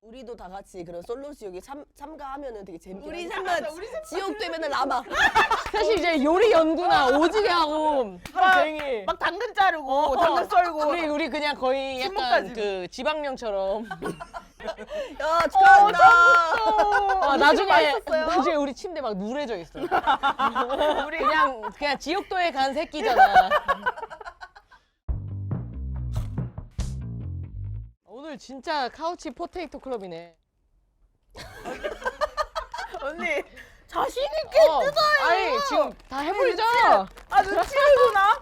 우리도 다 같이 그런 솔로지옥에 참가하면은 되게 재밌게 우리 하겠다. 지옥도에 맨날 남아. 사실 이제 요리 연구나 오지게 하고 하루 종일 막 당근 자르고 당근 썰고. 우리 그냥 거의 약간 침묵까지. 그 지방령처럼 야 축하한다. 나중에 우리 침대 막 누래져 있어. 우리 그냥 지옥도에 간 새끼잖아. 오늘 진짜 카우치 포테이토 클럽이네. 언니 자신 있게 뜯어요. 아니 지금 다 해보이죠? 아 눈치구나.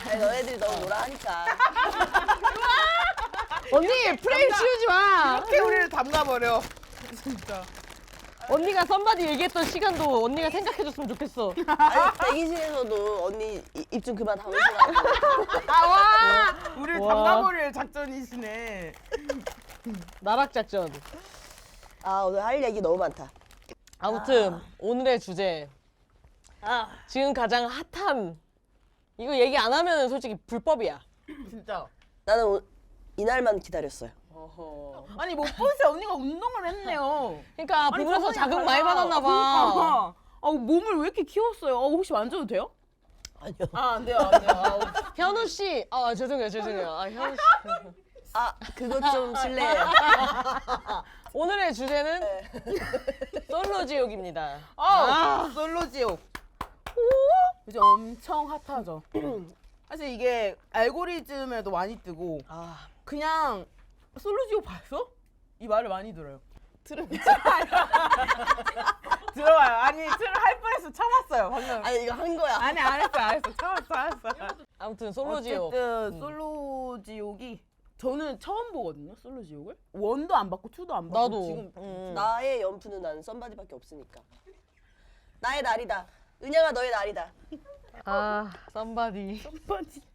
아니, 너네들이 너무 뭐라 하니까. 언니 프레임 씌우지 마. 이렇게 우리를 담가버려. 진짜. 언니가 썸바디 얘기했던 시간도 언니가 생각해줬으면 좋겠어. 아니, 대기실에서도 언니 입 좀 그만 다물으라고. 와 우리를 와. 담가버릴 작전이시네. 나락 작전. 아 오늘 할 얘기 너무 많다. 아무튼 오늘의 주제. 지금 가장 핫한. 이거 얘기 안 하면 솔직히 불법이야. 진짜. 나는 이날만 기다렸어요. 어허. 아니 못 보세요. 언니가 운동을 했네요. 그러니까 아니, 보면서 저번에 자극 많이 달라. 받았나 봐. 그러니까. 몸을 왜 이렇게 키웠어요? 혹시 만져도 돼요? 아니요. 안 돼요, 안 돼요. 현우 씨, 죄송해요. 현우 씨. 아 그것 좀 실례해요. 오늘의 주제는 솔로지옥입니다. 솔로지옥. 요즘 엄청 핫하죠. 사실 이게 알고리즘에도 많이 뜨고 그냥 솔로지옥 봤어? 이 말을 많이 들어요. 들어와요. 아니 할 뻔해서 참았어요 방금. 아니 이거 한 거야. 아니 안 했어. 참았어. 아무튼 솔로지옥. 어쨌든 솔로지옥이 저는 처음 보거든요. 솔로지옥을. 1도 안 봤고 2도 안 봤고 나도. 지금 나의 연프는 나는 썸바디밖에 없으니까. 나의 날이다. 은영아 너의 날이다. 썸바디.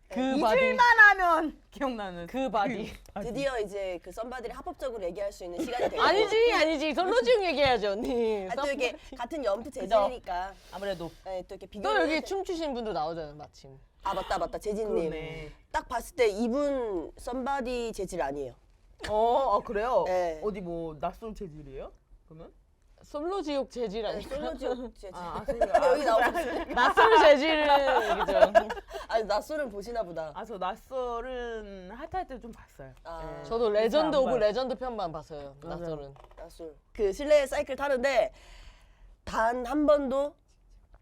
그 바디. 잊을만 하면 기억나는 그 바디. 드디어 이제 그 썸바디를 합법적으로 얘기할 수 있는 시간이 되고. 아니지. 솔로지옥 얘기해야지 언니. 또 이게 같은 연프 재질이니까. 아무래도 네, 또 이렇게 비교. 또 여기 춤추신 분도 나오잖아요 마침. 아 맞다 재진님. 그러네. 딱 봤을 때 이분 썸바디 재질 아니에요. 그래요? 네. 어디 뭐 낯선 체질이에요? 그러면? 솔로지옥 재질 아니야? 솔로지옥 재질. 솔로. 여기 나오죠. 낯설 재질은 그죠. 아니 낯설은 보시나 보다. 저 낯설은 핫할 때 좀 봤어요. 네. 저도 레전드 안 오브 봐요. 레전드 편만 봤어요. 맞아요. 낯설은. 낯설. 그 실내 사이클 타는데 단 한 번도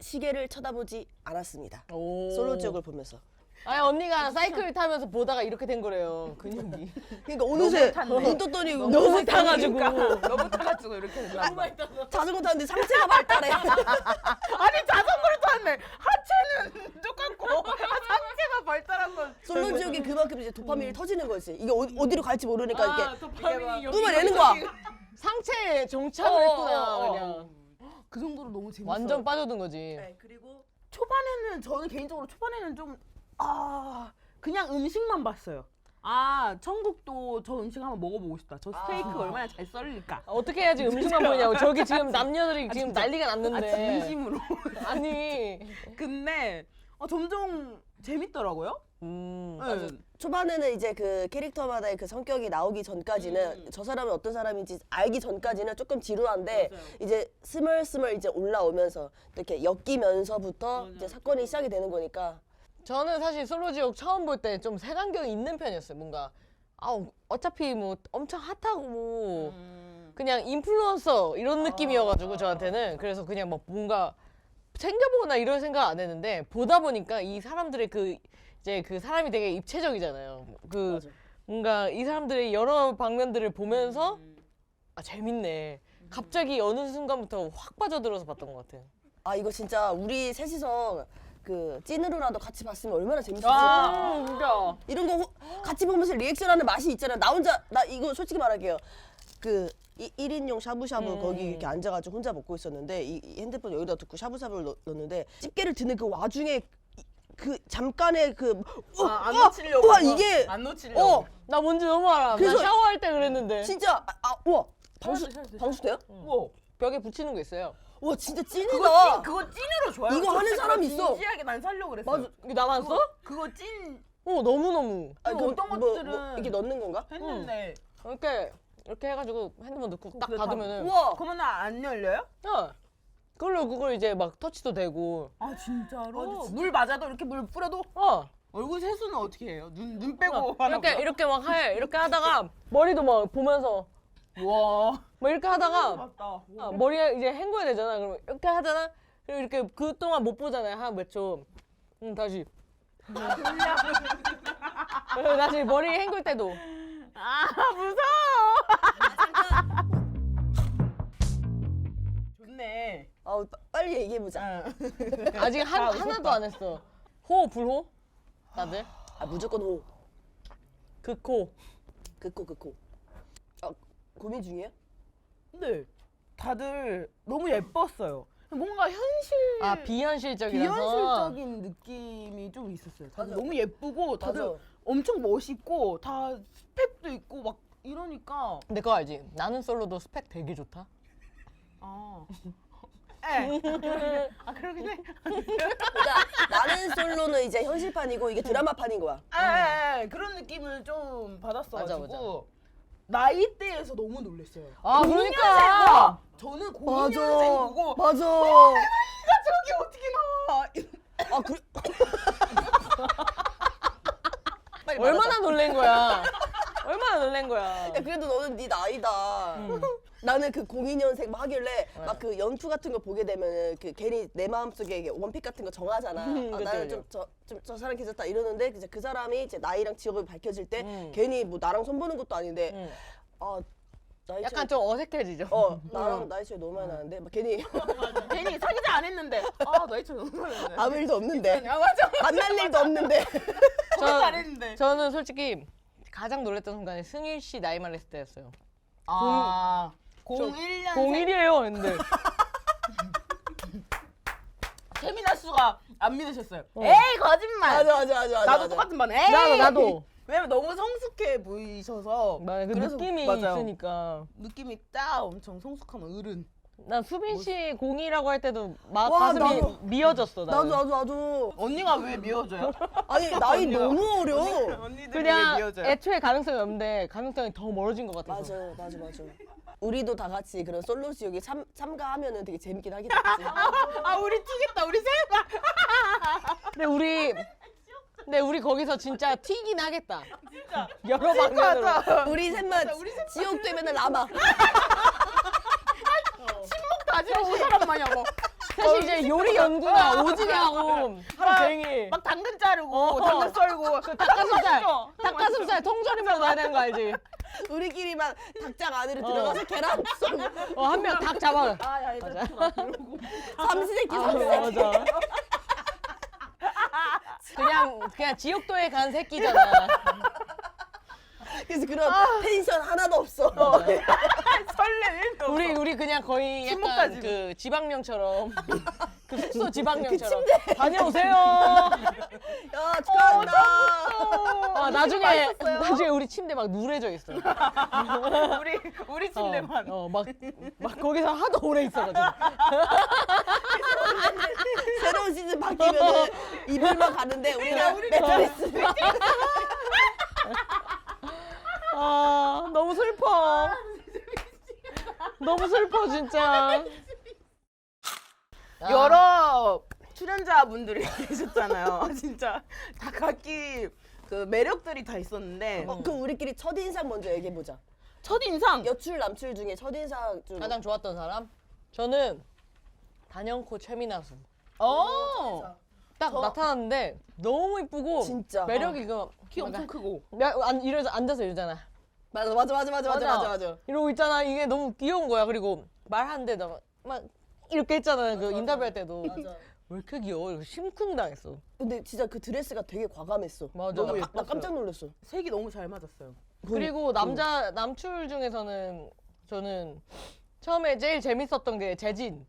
시계를 쳐다보지 않았습니다. 솔로지옥을 보면서. 아니 언니가 사이클 타면서 보다가 이렇게 된 거래요 근육이. 그러니까 어느새 탔네. 눈 떴더니 너무 타가지고. 너무 타가지고 이렇게 됐나 봐. 자전거 타는데 상체가 발달해. 아니 자전거를 탔네. 하체는 똑같고 상체가 발달한 건. 솔로지옥이 그만큼 이제 도파민이 터지는 거지. 이게 어디로 갈지 모르니까 이렇게 도파민이 뿜어내는 거야. 상체에 정착을 했구나 그냥. 그 정도로 너무 재밌어. 완전 빠져든 거지. 네, 그리고 초반에는 저는 개인적으로 초반에는 좀 그냥 음식만 봤어요. 천국도 저 음식 한번 먹어보고 싶다. 저 스테이크 얼마나 잘 썰릴까. 어떻게 해야지 음식만 보냐고. 저기 지금 남녀들이 지금 난리가 났는데. 진심으로. 아니. 근데 점점 재밌더라고요. 네. 초반에는 이제 그 캐릭터마다의 그 성격이 나오기 전까지는 저 사람이 어떤 사람인지 알기 전까지는 조금 지루한데 이제 스멀스멀 이제 올라오면서 이렇게 엮이면서부터 이제 사건이 시작이 되는 거니까. 저는 사실 솔로지옥 처음 볼 때 좀 색안경이 있는 편이었어요. 뭔가 어차피 뭐 엄청 핫하고 그냥 인플루언서 이런 느낌이어가지고 저한테는. 그래서 그냥 막 뭔가 챙겨보거나 이런 생각 안 했는데 보다 보니까 이 사람들의 이제 그 사람이 되게 입체적이잖아요. 맞아. 뭔가 이 사람들의 여러 방면들을 보면서 재밌네. 갑자기 어느 순간부터 확 빠져들어서 봤던 것 같아요. 이거 진짜 우리 셋이서 그 찐으로라도 같이 봤으면 얼마나 재밌었을까. 진짜. 이런 거 같이 보면서 리액션하는 맛이 있잖아. 나 이거 솔직히 말할게요. 그 1인용 샤브샤브 거기 이렇게 앉아가지고 혼자 먹고 있었는데 이 핸드폰 여기다 두고 샤브샤브를 넣었는데 집게를 드는 그 와중에 그 잠깐의 안 놓치려고. 우와 이게 안 놓치려고. 나 뭔지 너무 알아. 그래서- 나 샤워할 때 그랬는데. 진짜 우와 방수 돼요? 우와. 벽에 붙이는 거 있어요. 와 진짜 찐이다. 그거 찐으로 좋아요. 이거 하는 사람이 있어. 진지하게 난 살려고 그랬어. 맞아. 이게 나만 써? 그거 찐 너무너무. 어떤 것들은 이렇게 넣는 건가? 했는데. 이렇게 이렇게 해가지고 핸드폰 넣고 딱 그래, 다- 닫으면은 우와. 그러면 안 열려요? 그걸로 그걸 이제 막 터치도 되고 아 진짜로? 아, 물 맞아도 이렇게 물 뿌려도 얼굴 세수는 어떻게 해요? 눈 빼고 하나 이렇게 봐요? 이렇게 막 해 이렇게 하다가 머리도 막 보면서 와 뭐 이렇게 하다가 맞다. 머리에 이제 헹궈야 되잖아. 그럼 이렇게 하잖아. 그리고 이렇게 그동안 못 보잖아요. 한 몇 초. 다시. 그리고 다시 머리 헹굴 때도. 아 무서워. 좋네. 빨리 얘기해보자. 아직 하나도 안 했어. 호 불호? 다들? 무조건 호. 극호. 극호. 고민 중이에요? 근데 다들 너무 예뻤어요. 뭔가 현실 비현실적이라서. 비현실적인 느낌이 좀 있었어요. 다들 맞아. 너무 예쁘고 다들 맞아. 엄청 멋있고 다 스펙도 있고 막 이러니까 근데 그거 알지? 나는 솔로도 스펙 되게 좋다. 아. 에. 그러긴 해. 그러니까 나는 솔로는 이제 현실판이고 이게 드라마판인 거야. 그런 느낌을 좀 받았어가지고 맞아. 나이대에서 너무 놀랐어요. 그러니까. 저는 맞아. 02년생 보고 맞아. 저기 어떻게 나와? 그래. 빨리 얼마나 놀란 거야. 얼마나 놀란 거야. 야, 그래도 너는 네 나이다. 나는 그 02년생 막 하길래 막 그 연투 같은 거 보게 되면은 그 괜히 내 마음속에 이게 원픽 같은 거 정하잖아. 나는 그죠. 저 사람 괜찮다 이러는데 이제 그 사람이 이제 나이랑 직업이 밝혀질 때 괜히 뭐 나랑 손보는 것도 아닌데 나이 약간 차이 좀 어색해지죠. 나랑 나이 차이 너무 많이 나는데 막 괜히 괜히 사귀자 안 했는데 나이 차이 너무 많은데. 아무 일도 없는데 맞아. 만날 일도 없는데 사귀자 안 했는데. 저는 솔직히 가장 놀랐던 순간이 승일 씨 나이 말했을 때였어요. 01년생 01이에요, 근데. 최미나수가 안 믿으셨어요. 에이 거짓말. 맞아 나도 똑같은 반. 에이. 나도. 왜냐면 너무 성숙해 보이셔서. 그 그래서- 느낌이 맞아요. 있으니까. 느낌이 딱 엄청 성숙하면 어른. 난 수빈 씨 02라고 할 때도 막 와, 가슴이 나도. 미어졌어. 나는. 나도 언니가 왜 미워져요? 아니 나이 너무 어려. 언니들이 그냥 왜 미워져요? 애초에 가능성이 없는데 가능성이 더 멀어진 것 같아서. 맞아. 우리도 다 같이 그런 솔로지옥에 참가하면은 되게 재밌긴 하긴 하지. 우리 튀겠다. 우리 셋. 근데 우리 거기서 진짜 튀긴 하겠다. 진짜. 여러 방면으로. 우리 셋만 지옥도에 맨날 남아. 다지고 사람 마냥 뭐. 사실 이제 요리 연구나 오지게 하고 하루 종일. 막 당근 자르고 당근 썰고 닭가슴살 통조림으로 넣어야 되는 거 알지? 우리끼리만 닭장 안으로 들어가서 계란 썰고 한 명 닭 잡아. 야 얘들아 이러고 삼시세끼. 맞아. 그냥 지옥도에 간 새끼잖아. 그래서 그런 텐션 하나도 없어. 설레. 우리 그냥 거의 약간 침묵까지. 그 지방령처럼 그 숙소 지방령처럼 침대. 다녀오세요. 야 축하한다. 나중에 우리 침대 막 누래져 있어. 우리 침대만. 막 거기서 하도 오래 있어가지고. 새로운 시즌 바뀌면은 이불만 가는데 우리는 매트리스. 너무 슬퍼. 너무 슬퍼 진짜. 여러 출연자분들이 계셨잖아요. 진짜 다 각기 그 매력들이 다 있었는데 그럼 우리끼리 첫인상 먼저 얘기해보자. 첫인상 여출 남출 중에 첫인상 좀 가장 좋았던 사람? 저는 단연코 최미나수. 딱 나타났는데 너무 이쁘고 진짜. 매력이 키 엄청 크고 이래서 앉아서 이러잖아. 맞아. 이러고 있잖아. 이게 너무 귀여운 거야. 그리고 말하는데 막 이렇게 했잖아. 그 인터뷰할 때도. 맞아. 왜 이렇게 귀여워? 이러고 심쿵당했어. 근데 진짜 그 드레스가 되게 과감했어. 맞아. 너무 나 예뻤어요. 깜짝 놀랐어. 색이 너무 잘 맞았어요. 그리고 남출 중에서는 저는 처음에 제일 재밌었던 게 재진.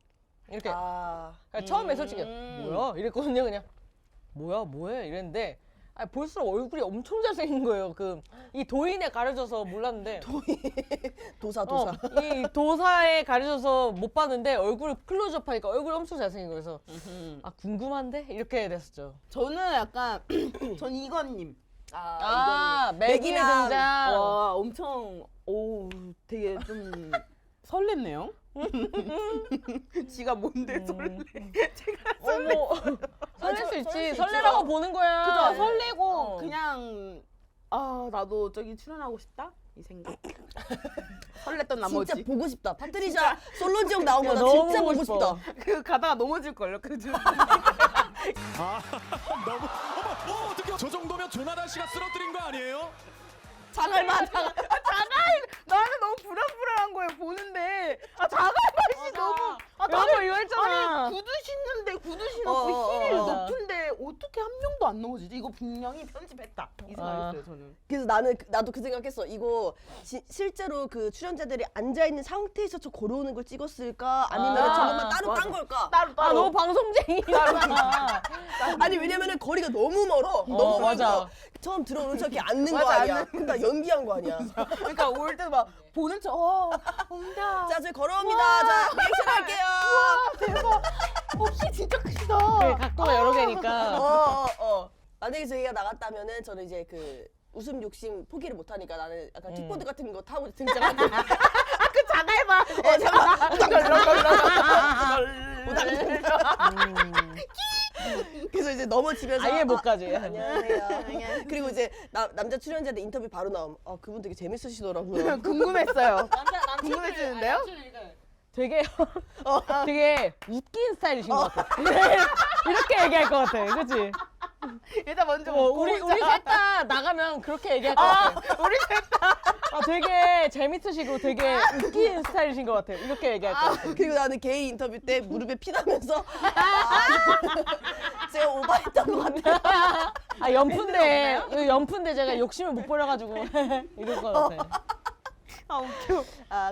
이렇게 그러니까 처음에 솔직히 뭐야 이랬거든요. 그냥 뭐해 이랬는데 볼수록 얼굴이 엄청 잘생긴 거예요. 이 도인에 가려져서 몰랐는데 도사. 이 도사에 가려져서 못 봤는데 얼굴 클로즈업 하니까 얼굴이 엄청 잘생긴 거여서 궁금한데 이렇게 됐었죠. 저는 약간 전 이건님 맥이 맥이랑- 등장. 와 엄청 오 되게 좀 설렜네요. 지가 뭔데 설레? 제가 어머, 설렐 수 있지. 설렐 수 설레라고 있죠. 보는 거야. 그죠 설레고 어. 그냥 아 나도 저기 출연하고 싶다 이 생각. 설렜던 나머지. 진짜 보고 싶다. 파트리샤 솔로지옥 나온 거나 야, 너무 진짜 보고 보고 싶어. 싶다. 그 가다가 넘어질 걸요. 그 중. 너무 어머 어떻게 저 정도면 조나단 씨가 쓰러뜨린 거 아니에요? 장알마 나는 너무 불안불안한 거예요 보는데 자갈맛이 너무 여보 이거 했잖아. 구두 신는데 구두 신었고 어, 힐 어. 높은데 어떻게 한 명도 안 넘어지지? 이거 분명히 편집했다 이 생각했어요 저는. 그래서 나도 그 생각했어. 이거 실제로 그 출연자들이 앉아 있는 상태에서 저 걸어오는 걸 찍었을까? 아니면 아, 저것만 따로 맞아. 깐 걸까? 따로 아 너무 방송쟁이야. 아니 왜냐면은 거리가 너무 멀어. 너무 맞아. 멀고 처음 들어오는 척이 앉는 거 맞아, 아니야. 앉는 그러니까 연기한 거 아니야. 그러니까 올 때도 막 보는 척 온다. 자, 저희 걸어옵니다. 자, 리액션 할게요. 대박. 혹시 진짜 크시다. 각도가 여러 개니까. 만약에 저희가 나갔다면은 저는 이제 그 웃음 욕심 포기를 못 하니까 나는 약간 킥보드 같은 거 타고 등장하는 그 자갈맛. 그래서 이제 넘어지면서 아예 못 가지. 안녕하세요. 그리고 이제 남자 출연자들 인터뷰 바로 나옴. 그분 되게 재밌으시더라고요. 궁금했어요. 궁금해지는데요? 되게 되게 웃긴 스타일이신 것 같아. 이렇게 얘기할 것 같아. 그렇지? 일단 먼저 우리 셋 다 나가면 그렇게 얘기할 것 같아. 우리 셋 다. 되게 재밌으시고 되게 웃긴 스타일이신 것 같아. 이렇게 얘기할 것 같아. 그리고 나는 개인 인터뷰 때 무릎에 피나면서 제가 오버했던 것 같아요. 연푼데 제가 욕심을 못 버려가지고 이럴 것 같아. 웃겨.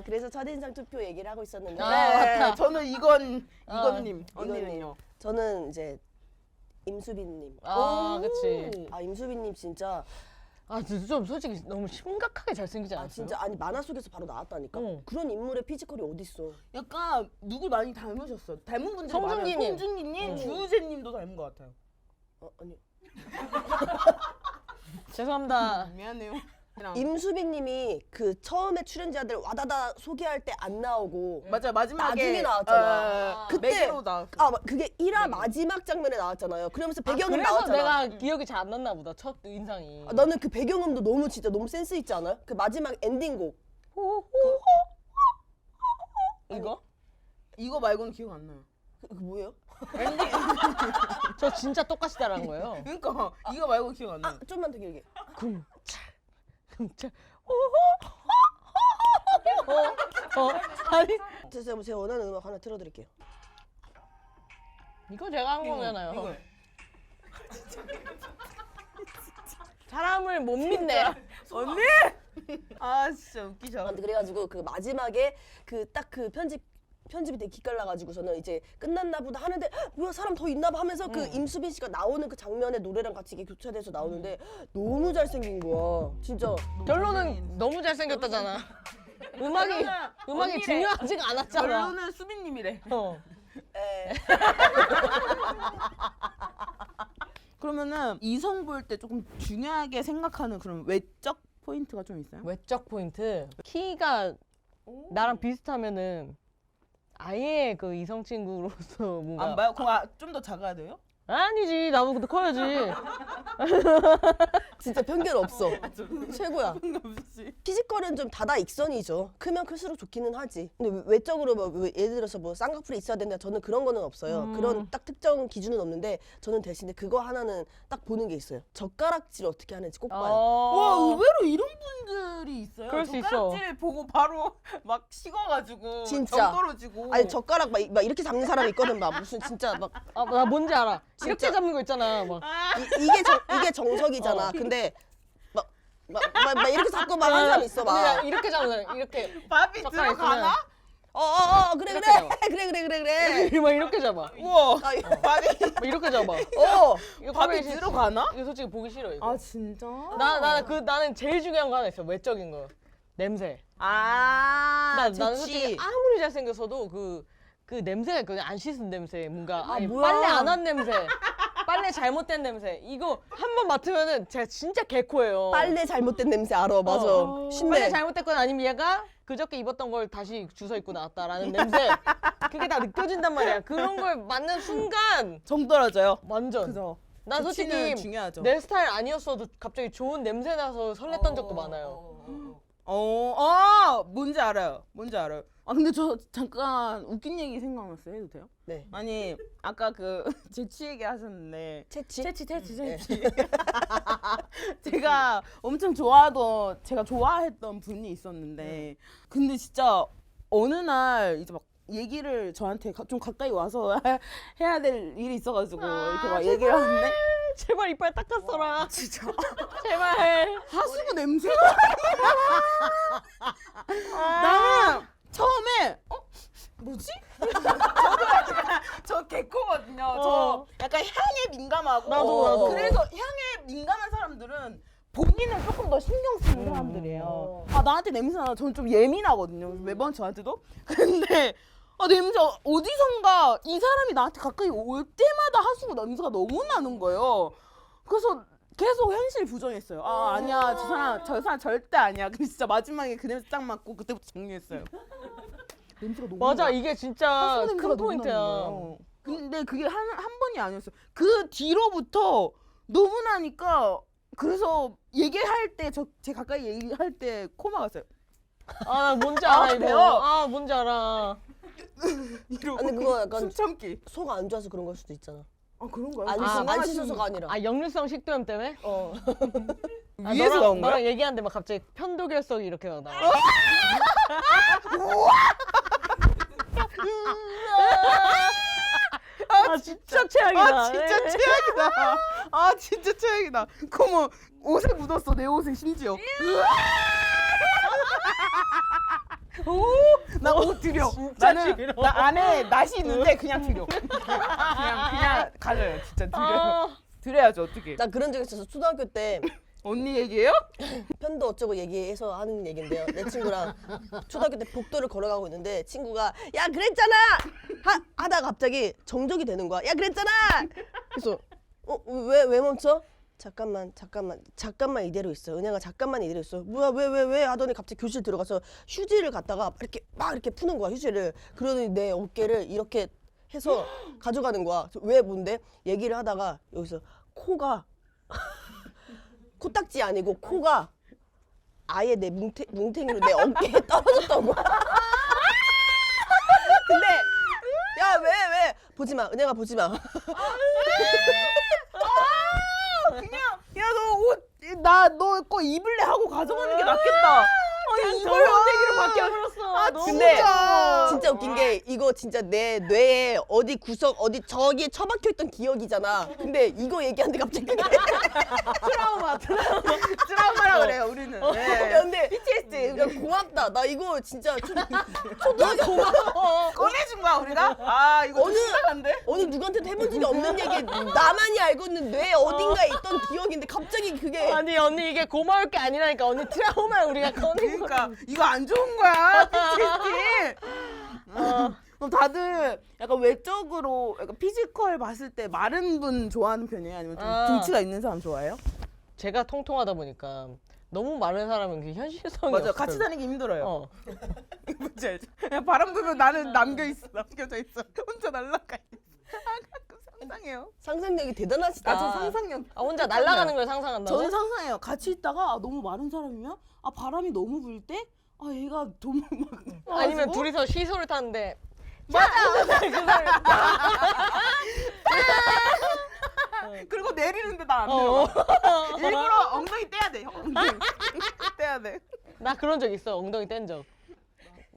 그래서 첫인상 투표 얘기를 하고 있었는데 맞다. 저는 이건님 이건님. 언니는요. 저는 이제 임수빈님. 그치. 임수빈님 진짜 진짜 좀 솔직히 너무 심각하게 잘생기지 않았어요? 진짜 아니 만화 속에서 바로 나왔다니까. 응. 그런 인물의 피지컬이 어딨어. 약간 누굴 많이 닮으셨어. 닮은 분들이 송중기님. 많아요. 송중기님, 주우재님도 닮은 것 같아요. 아니 죄송합니다. 미안해요. 임수빈님이 그 처음에 출연자들 와다다 소개할 때 안 나오고 맞아 마지막에 나중에 나왔잖아. 그때 매기로 나왔어. 그게 1화 마지막 장면에 나왔잖아요. 그러면서 배경음 그래서 나왔잖아. 내가 기억이 잘 안 났나 보다. 첫 인상이. 너는 그 배경음도 너무 진짜 너무 센스 있지 않아요? 그 마지막 엔딩곡. 이거? 이거 말고는 기억 안 나요. 그 뭐예요? 저 진짜 똑같이 따라한 거예요. 그러니까 이거 말고 기억 안 나요. 좀만 더 길게. 금찰 아니 제가 원하는 음악 하나 틀어드릴게요. 이거 제가 한 거잖아요. 이거. 사람을 못 믿네. 언니? 진짜 웃기죠. 그래가지고 그 마지막에 그 딱 그 편집이 되게 기깔나가지고서는 이제 끝났나 보다 하는데 뭐야 사람 더 있나 봐 하면서 그 임수빈 씨가 나오는 그 장면에 노래랑 같이 이게 교차돼서 나오는데 너무 잘생긴 거야. 진짜. 결론은 너무 잘생겼다잖아. 음악이 언니래. 중요하지가 않았잖아. 결론은 수빈님이래. 에. 그러면은 이성 볼 때 조금 중요하게 생각하는 그런 외적 포인트가 좀 있어요? 외적 포인트. 키가 나랑 비슷하면은 아예 그 이성 친구로서 뭔가 안 봐요? 그럼 좀 더 작아야 돼요? 아니지 나보다 커야지. 진짜 편견 없어. 최고야. 없지. 피지컬은 좀 다다익선이죠. 크면 클수록 좋기는 하지. 근데 외적으로 뭐 예를 들어서 뭐 쌍꺼풀이 있어야 된다. 저는 그런 거는 없어요. 그런 딱 특정 기준은 없는데 저는 대신에 그거 하나는 딱 보는 게 있어요. 젓가락질 어떻게 하는지 꼭 봐요. 와 의외로 이런 분들이 있어요. 그럴 수 있어. 젓가락질 보고 바로 막 식어가지고 진짜. 정 떨어지고. 아니 젓가락 막 이렇게 잡는 사람 있거든. 막 무슨 진짜 막 나 뭔지 알아. 이렇게 진짜. 잡는 거 있잖아. 막 이게 정석이잖아. 근데 막 이렇게 잡고 막 한 사람 있어. 막 그냥 이렇게 잡는 사람. 이렇게 밥이 젓가락 들어가나? 그래 이렇게 잡아. 그래. 막 이렇게 잡아. 우와. 아, 밥이 막 이렇게 잡아. 이거 밥이 보기 싫- 들어가나? 이거 솔직히 보기 싫어 이거. 진짜? 나는 제일 중요한 거 하나 있어. 외적인 거. 냄새. 나는 솔직히 좋지. 아무리 잘생겼어도 그 냄새가 있거든. 안 씻은 냄새. 뭔가 아니, 뭐야. 빨래 안 한 냄새. 빨래 잘못된 냄새. 이거 한 번 맡으면은 제가 진짜 개코예요. 빨래 잘못된 냄새 알아. 맞아. 빨래 심해. 잘못됐거나 아니면 얘가 그저께 입었던 걸 다시 주워 입고 나왔다라는 냄새. 그게 다 느껴진단 말이야. 그런 걸 맡는 순간 정 떨어져요. 완전. 그죠. 난 좋지는 솔직히 중요하죠. 내 스타일 아니었어도 갑자기 좋은 냄새 나서 설렜던 적도 많아요. 뭔지 알아요. 뭔지 알아요. 아 근데 저 잠깐 웃긴 얘기 생각났어요. 해도 돼요? 네. 아니 아까 그 재치 얘기 하셨는데 채치? 채치. 제가 엄청 제가 좋아했던 분이 있었는데 근데 진짜 어느 날 이제 막 얘기를 저한테 좀 가까이 와서 해야 될 일이 있어가지고 이렇게 막 얘기를 하는데 제발 이빨 닦았어라. 진짜 제발. 하수구 냄새가 나는 처음에 뭐지? 저 개코거든요. 저 약간 향에 민감하고 나도. 그래서 향에 민감한 사람들은 본인을 조금 더 신경 쓰는 사람들이에요. 아 나한테 냄새 나. 저는 좀 예민하거든요. 매번 저한테도. 근데 냄새 어디선가 이 사람이 나한테 가까이 올 때마다 하수구 냄새가 너무 나는 거예요. 그래서 계속 현실 부정했어요. 아니야 저 사람 절대 아니야. 근데 진짜 마지막에 그 냄새 딱 맡고 그때부터 정리했어요. 냄새가 너무 맞아, 나. 이게 진짜 하수구 냄새가 큰 너무 포인트야. 나는 거예요. 근데 그게 한 번이 아니었어요. 그 뒤로부터 너무 나니까 그래서 얘기할 때 제 가까이 얘기할 때 코마 갔어요. 나 뭔지 알아, 이거. 그래요? 뭔지 알아. 이러고 근데 그거 약간 숨 참기. 속 안 좋아서 그런 걸 수도 있잖아. 그런가요? 안 씻어서가 아니라. 역류성 식도염 때문에? 위에서 나온 거야? 너랑 얘기하는데 막 갑자기 편도결석이 이렇게 막 나와. 진짜 최악이다. 진짜 최악이다. 진짜 최악이다. 그럼 옷에 묻었어. 내 옷에 심지어. 나 옷 드려. 나는 싫어. 나 안에 낫이 있는데 그냥 드려. 그냥 가져요. 진짜 드려요. 드려야죠. 어떻게? 나 그런 적 있었어. 초등학교 때 언니 얘기예요? 편도 어쩌고 얘기해서 하는 얘긴데요. 내 친구랑 초등학교 때 복도를 걸어가고 있는데 친구가 야 그랬잖아 하다가 갑자기 정적이 되는 거야. 야 그랬잖아. 그래서 왜 멈춰? 잠깐만 이대로 있어. 은영아 잠깐만 이대로 있어. 뭐야 왜 하더니 갑자기 교실 들어가서 휴지를 갖다가 이렇게 푸는 거야 휴지를. 그러더니 내 어깨를 이렇게 해서 가져가는 거야. 왜 뭔데? 얘기를 하다가 여기서 코가 코딱지 아니고 코가 아예 내 뭉탱이로 내 어깨에 떨어졌던 거야. 근데 야 왜 보지 마 은영아 보지 마. 너 거 입을래 하고 가져가는 게 낫겠다. 이걸 원대기로 바뀌어버렸어. 근데 진짜 웃긴 게 이거 진짜 내 뇌에 어디 구석 어디 저기에 처박혀있던 기억이잖아. 근데 이거 얘기하는데 갑자기 트라우마라 그래요 우리는. 야, 근데 PTSD. 야, 고맙다. 나 이거 진짜 초등학교 고마워. 꺼내준 거야 우리가? 이거 좀 이상한데? 어느 누구한테도 해본 적이 없는 얘기 나만이 알고 있는 뇌 어딘가에 있던 기억인데 갑자기 그게 아니 언니 이게 고마울 게 아니라니까. 언니 트라우마를 우리가 꺼낸 거. 그러니까 이거 안 좋은 거야 PTSD. 그럼 다들 약간 외적으로 약간 피지컬 봤을 때 마른 분 좋아하는 편이에요? 아니면 좀 등치가 있는 사람 좋아해요? 제가 통통하다 보니까 너무 마른 사람은 그 현실성이 맞아, 없어요. 같이 다니기 힘들어요. 어. 뭔지 알죠? 그냥 바람 불면 나는 남겨져 있어. 혼자 날아가 있어. 가끔 상상해요. 상상력이 대단하시다. 저 상상력. 혼자 날아가는 걸 상상한다고? 저는 상상해요. 같이 있다가 너무 마른 사람이면 바람이 너무 불 때 얘가 너무 막 아니면 둘이서 시소를 타는데 그리고 내리는데 나 안 내려가. 일부러 엉덩이 떼야 돼. 엉덩이 떼야 돼. 나 그런 적 있어. 엉덩이 뗀 적.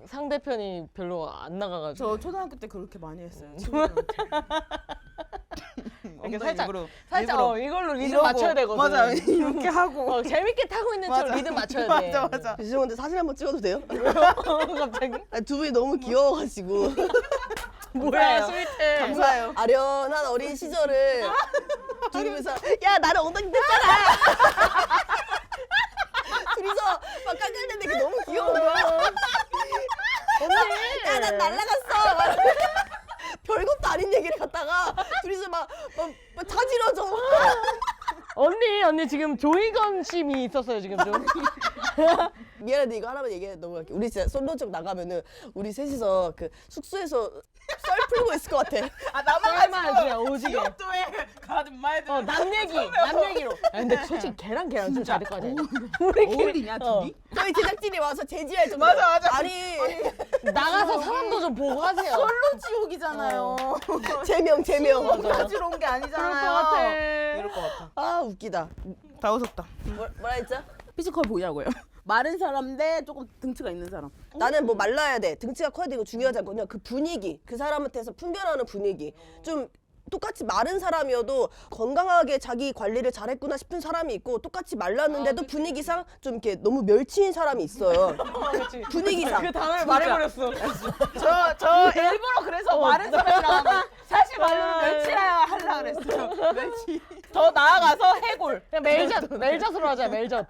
상대편이 별로 안 나가가지고. 저 초등학교 때 그렇게 많이 했어요. 이렇게 살짝 살짝 이걸로 리듬 이러고, 맞춰야 되거든. 맞아, 이렇게 하고. 재밌게 타고 있는 척 리듬 맞춰야 돼. 맞아. 죄송한데 사진 한번 찍어도 돼요? 갑자기? 두 분이 너무 귀여워가지고. 뭐야 스위트. 감사해요. 아련한 어린 시절을 둘이서 야 나를 엉덩이 뗐잖아. 둘이서 막 깎아내는데 그게 너무 귀여운 거야. 엄마 야난 날라갔어. 막 별것도 아닌 얘기를 갖다가 둘이서 막 자지러져. 언니 지금 조이건심이 있었어요 지금 좀. 미안한데 이거 하나만 얘기해 넘어갈게. 우리 진짜 솔로지옥 나가면은 우리 셋이서 그 숙소에서 썰 풀고 있을 것 같아. 아 나만 썰만 진짜 오지게. 지옥도에 가든 말든. 남 얘기로. 아, 근데 솔직히 걔랑 좀 다를 거 아니야. 우리끼리 어울리냐 둘이? 저희 제작진이 와서 제지할 정도. 맞아. 아니 나가서 사람도 좀 보고 하세요. 솔로지옥이잖아요. 제명. 가지러 온 게 아니잖아요. 그럴 것 같아. 이럴 것 같아. 아 웃기다. 다 웃었다. 뭐라 했죠? 피지컬 보이라고요. 마른 사람 대 조금 등치가 있는 사람. 나는 뭐 말라야 돼. 등치가 커야 되고 중요하지 않거든요. 그 분위기, 그 사람한테서 풍겨나는 분위기. 좀 똑같이 마른 사람이어도 건강하게 자기 관리를 잘했구나 싶은 사람이 있고 똑같이 말랐는데도 분위기상 좀 이렇게 너무 멸치인 사람이 있어요. 분위기상. 그 단어를 말해버렸어. 저 일부러 그래서 마른 사람이랑 사실 말로는 멸치라 하려고 그랬어요. 멸치. 더 나아가서 해골. 그냥 멜젓으로 하자 멜젓.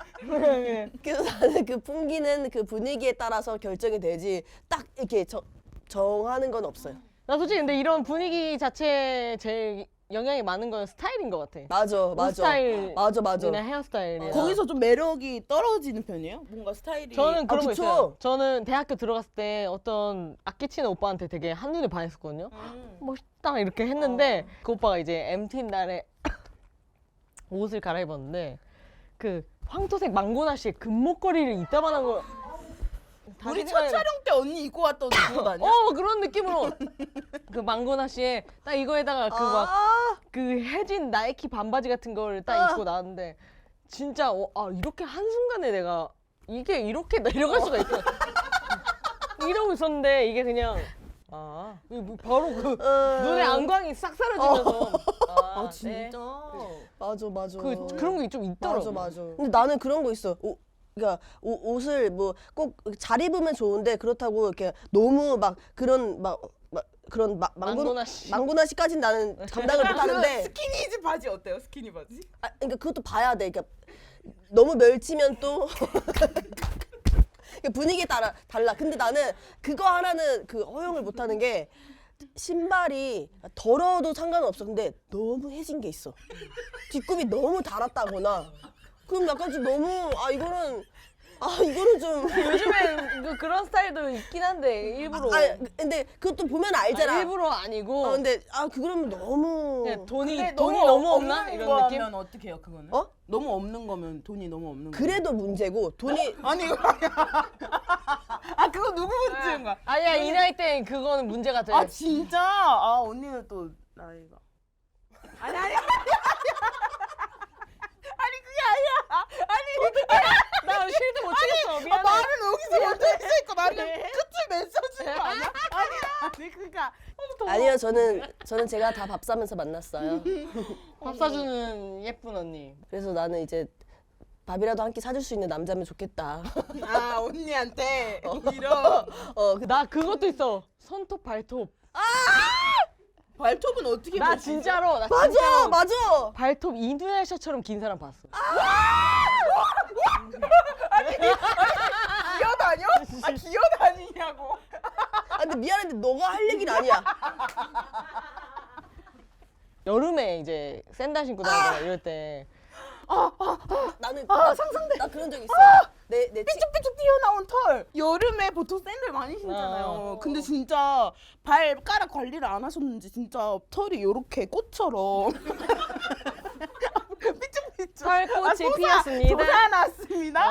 그래서 나는 그 풍기는 그 분위기에 따라서 결정이 되지 딱 이렇게 정하는 건 없어요. 나 솔직히 근데 이런 분위기 자체에 제일 영향이 많은 건 스타일인 것 같아. 맞아. 스타일. 맞아. 그냥 헤어스타일이나. 거기서 좀 매력이 떨어지는 편이에요? 뭔가 스타일이. 저는 그런 거 그쵸. 있어요. 저는 대학교 들어갔을 때 어떤 악기 치는 오빠한테 되게 한눈에 반했었거든요. 멋있다 이렇게 했는데 그 오빠가 이제 MT 날에 옷을 갈아입었는데 그 황토색 망고나시에 금목걸이를 이따만한 거 우리 첫 촬영 때 언니 입고 왔던 옷 아니야? 그런 느낌으로 그 망고나시에 딱 이거에다가 그 막 그 해진 나이키 반바지 같은 걸 딱 입고 나왔는데 진짜 이렇게 한순간에 내가 이게 이렇게 내려갈 수가 있어. 이러고 있었는데 이게 그냥 바로 그 눈에 안광이 싹 사라지면서 진짜. 맞아. 그런 게 좀 있더라고. 맞아. 근데 나는 그런 거 있어. 그러니까 옷을 뭐 꼭 잘 입으면 좋은데 그렇다고 이렇게 너무 막 그런 그런 망고나시까지는 나는 감당을 못하는데. 스키니즈 바지 어때요? 스키니 바지? 그러니까 그것도 봐야 돼. 그러니까 너무 멸치면 또 분위기에 따라 달라. 근데 나는 그거 하나는 그 허용을 못하는 게 신발이 더러워도 상관없어. 근데 너무 해진 게 있어. 뒷굽이 너무 닳았다거나. 그럼 약간 좀 너무 이거는 좀 요즘엔 그런 스타일도 있긴 한데 일부러. 근데 그것도 보면 알잖아. 일부러 아니고. 근데 그러면 너무 돈이 너무 없나 이런 느낌? 거면 어떻게 해요 그거는? 너무 없는 거면 돈이 너무 없는 거. 그래도 문제고 돈이 아니 이거 그거 누구 문제인 거야? 아니야 이 나이 때 그거는 문제가 돼. 진짜? 언니는 또 나이가. 아니 그게 아니야. 나 실드 못 치겠어. 미안해. 말은 여기서 먼저 했으니까 나는 끝을 맺어준 거 아니야? 아니 그러니까. 아니요. 저는 제가 다 밥 사면서 만났어요. 밥 사주는 예쁜 언니. 그래서 나는 이제 밥이라도 한 끼 사줄 수 있는 남자면 좋겠다. 언니한테 오히려. 나 그것도 있어. 손톱 발톱. 발톱은 어떻게 나 보시죠? 진짜로 맞아. 발톱 이누야샤처럼 긴 사람 봤어. 기어다녀? 기어다니냐고. 근데 미안한데 너가 할 얘기는 아니야. 여름에 이제 샌들 신고 다니거나 이럴 때 나는 상상돼. 나 그런 적 있어. 내 삐쭉삐쭉 튀어나온 털. 여름에 보통 샌들 많이 신잖아요. 근데 진짜 발가락 관리를 안 하셨는지 진짜 털이 요렇게 꽃처럼 삐쭉삐쭉 털꽃이 피었습니다. 솟아났습니다.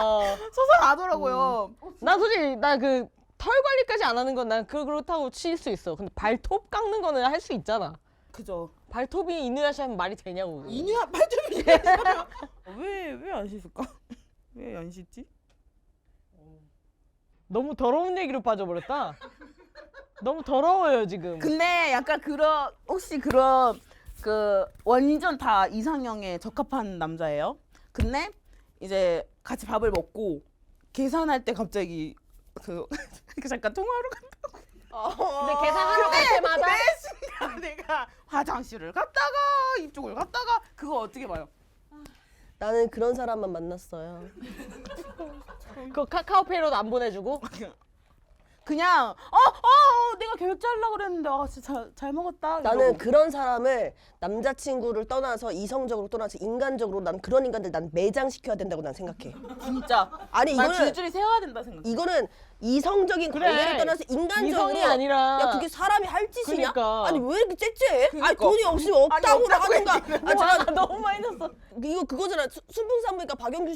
솟아나더라고요. 난 솔직히 나 그 털 관리까지 안 하는 건 난 그렇다고 칠 수 있어. 근데 발톱 깎는 거는 할 수 있잖아. 그죠. 발톱이 이누야샤 하면 말이 되냐고. 이누야 발톱이 이누야샤. 왜 안 씻을까? 왜 안 씻지? 너무 더러운 얘기로 빠져버렸다. 너무 더러워요 지금. 근데 약간 혹시 그런 완전 다 이상형에 적합한 남자예요. 근데 이제 같이 밥을 먹고 계산할 때 갑자기 잠깐 통화하러 간다고. 근데 계산하러 갈 때마다 매 순간 내가 화장실을 갔다가 이쪽을 갔다가 그거 어떻게 봐요? 나는 그런 사람만 만났어요. 그 카카오페이로도 안 보내주고. 그냥 내가 계획 짜려고 그랬는데 진짜 잘 먹었다. 나는 이러고. 그런 사람을 남자친구를 떠나서 이성적으로 떠나서 인간적으로 난 그런 인간들 난 매장시켜야 된다고 난 생각해. 진짜 아니 난 이거는 줄줄이 세워야 된다 생각해. 이거는 이성적인 그래. 관계를 떠나서 인간적으로 이성이 아니라 야 그게 사람이 할 짓이냐? 그러니까. 아니 왜 이렇게 째째해? 아니 그러니까. 돈이 없으면 없다고 없다고 하든가. 아 제가 너무 많이 넣었어. 이거 그거잖아. 순풍산부니까 박영규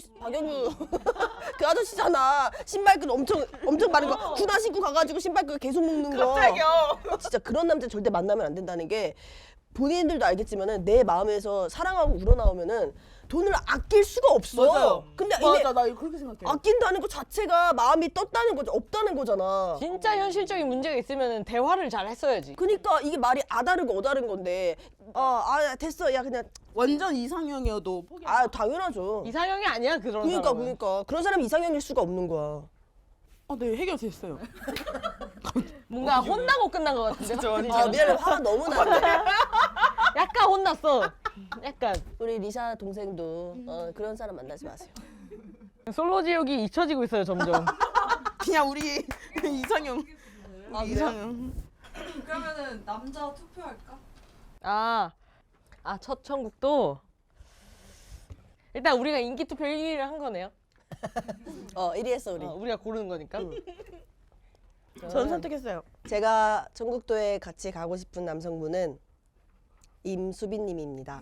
그 아저씨잖아. 신발끈 엄청 많은 거 군화 신고 가가지고 신발끈 계속 묶는 거. 갑자기요. 진짜 그런 남자 절대 만나면 안 된다는 게 본인들도 알겠지만은 내 마음에서 사랑하고 우러나오면은 돈을 아낄 수가 없어. 맞아요. 근데 맞아, 이게 나 이거 그렇게 생각해. 아낀다는 것 자체가 마음이 떴다는 거죠. 없다는 거잖아. 진짜 현실적인 문제가 있으면 대화를 잘 했어야지. 그러니까 이게 말이 아다르고 어다른 건데 됐어. 야 그냥 완전 이상형이어도 포기. 당연하죠. 이상형이 아니야 그런 그러니까 사람은. 그러니까 그런 사람이 이상형일 수가 없는 거야. 네 해결됐어요. 뭔가 혼나고 끝난 것 같은데. 미안해. 화가 너무 나는데. 약간 혼났어. 약간. 우리 리샤 동생도 그런 사람 만나지 마세요. 솔로지옥이 잊혀지고 있어요 점점. 그냥 우리 이상형. 이상형. 그러면은 남자 투표할까? 첫 천국도 일단 우리가 인기 투표 1위를 한 거네요. 1위 했어 우리. 우리가 고르는 거니까. 전 선택했어요. 제가 전국도에 같이 가고 싶은 남성분은 임수빈님입니다.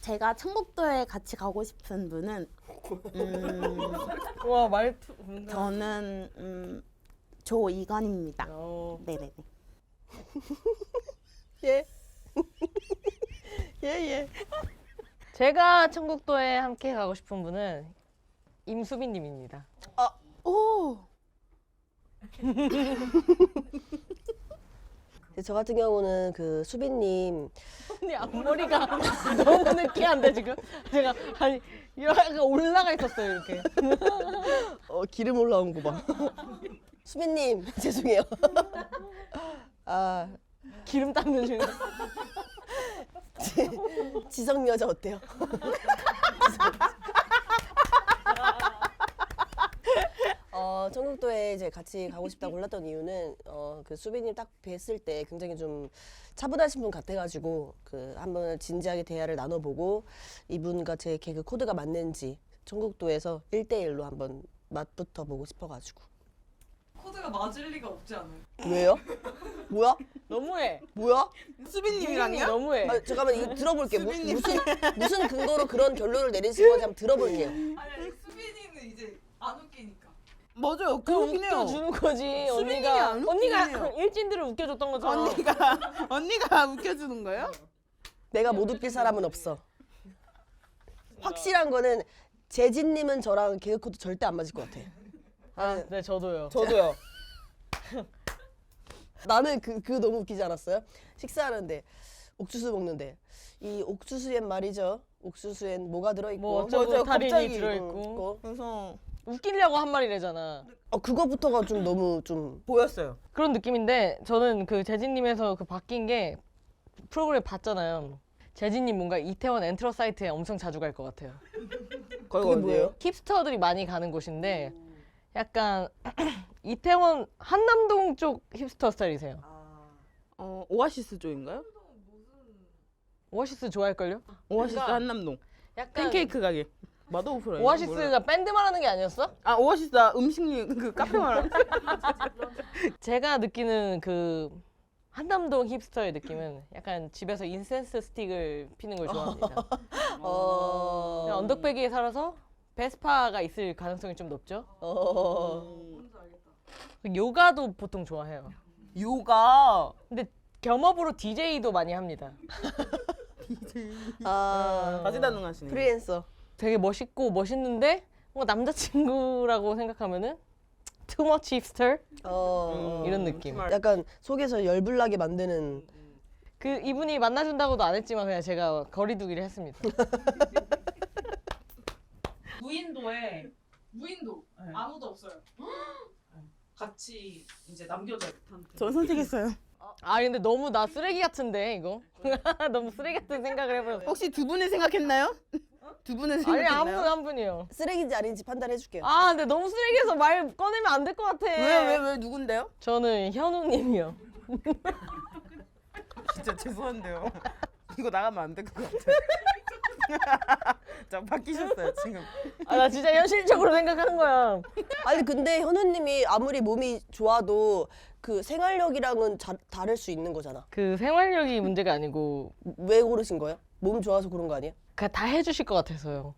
제가 청북도에 같이 가고 싶은 분은 와 말투. 저는 조이건입니다. 네네네. 예. 예. 제가 천국도에 함께 가고 싶은 분은 임수빈님입니다. 오. 저 같은 경우는 그 수빈님 언니 앞머리가 너무 느끼한데 지금 제가 아니 약간 올라가 있었어요 이렇게. 기름 올라온 거 봐. 수빈님 죄송해요. 기름 닦는 중. 지성 여자 어때요? 청국도에 이제 같이 가고 싶다고 골랐던 이유는 그 수빈님 딱 뵀을 때 굉장히 좀 차분하신 분 같아가지고 그 한번 진지하게 대화를 나눠보고 이분과 제 개그 코드가 맞는지 청국도에서 1대1로 한번 맛부터 보고 싶어가지고. 코드가 맞을 리가 없지 않아요? 왜요? 뭐야? 너무해. 뭐야? 수빈님이랑요? 너무해. 잠깐만 이거 들어볼게요. 무슨 근거로 그런 결론을 내리신 건지 한번 들어볼게요. 아니 수빈이는 이제 안 웃기니까. 맞아요. 그럼 그렇긴 해요. 웃겨주는 거지. 수빈님이 안 웃기긴 언니가 해요. 일진들을 웃겨줬던 거잖아. 언니가 웃겨주는 거예요? 내가 못 웃길 사람은 없어. 확실한 거는 재진님은 저랑 개그 코드 절대 안 맞을 것 같아. 네 저도요. 저도요. 나는 그거 너무 웃기지 않았어요? 식사하는데 옥수수 먹는데 이 옥수수엔 말이죠. 옥수수엔 뭐가 들어있고 뭐 어쩌고 맞아요, 달인이 갑자기. 들어있고. 그래서 웃기려고 한 말이래잖아. 그거부터가 좀 너무 좀 보였어요. 그런 느낌인데 저는 그 재진님에서 그 바뀐 게 프로그램 봤잖아요. 재진님 뭔가 이태원 엔트러 사이트에 엄청 자주 갈 것 같아요. 그게 뭐예요? 힙스터들이 많이 가는 곳인데 약간 이태원 한남동 쪽 힙스터 스타일이세요. 오아시스 쪽인가요? 오아시스 좋아할걸요? 오아시스 그러니까 한남동. 약간 팬케이크 가게. 맛없어 프로예요. 오아시스가 밴드 말하는 게 아니었어? 오아시스 음식류 그 카페 말하는. 제가 느끼는 그 한남동 힙스터의 느낌은 약간 집에서 인센스 스틱을 피는 걸 좋아합니다. 그냥 언덕배기에 살아서 베스파가 있을 가능성이 좀 높죠. 요가도 보통 좋아해요. 요가. 근데 겸업으로 DJ도 많이 합니다. 다재다능하시네. 프리랜서. 되게 멋있고 멋있는데 뭔가 남자친구라고 생각하면은 too much hipster 이런 느낌. 약간 속에서 열불나게 만드는. 그 이분이 만나준다고도 안 했지만 그냥 제가 거리두기를 했습니다. 무인도 아무도 없어요. 같이 이제 남겨져한테. 전 선택했어요. 아 근데 너무 나 쓰레기 같은데 이거. 너무 쓰레기 같은 생각을 해버렸어. 혹시 두 분이 생각했나요? 두 분은 아니 생각했나요? 한 분이요. 쓰레기인지 아닌지 판단해줄게요. 아 근데 너무 쓰레기해서 말 꺼내면 안 될 것 같아. 왜 누군데요? 저는 현우님이요. 진짜 죄송한데요. 이거 나가면 안 될 것 같아. 자 바뀌셨어요 지금. 아 나 진짜 현실적으로 생각하는 거야. 아니 근데 현우님이 아무리 몸이 좋아도 그 생활력이랑은 다를 수 있는 거잖아. 그 생활력이 문제가 아니고 왜 고르신 거예요? 몸 좋아서 그런 거 아니에요? 그냥 다 해주실 것 같아서요.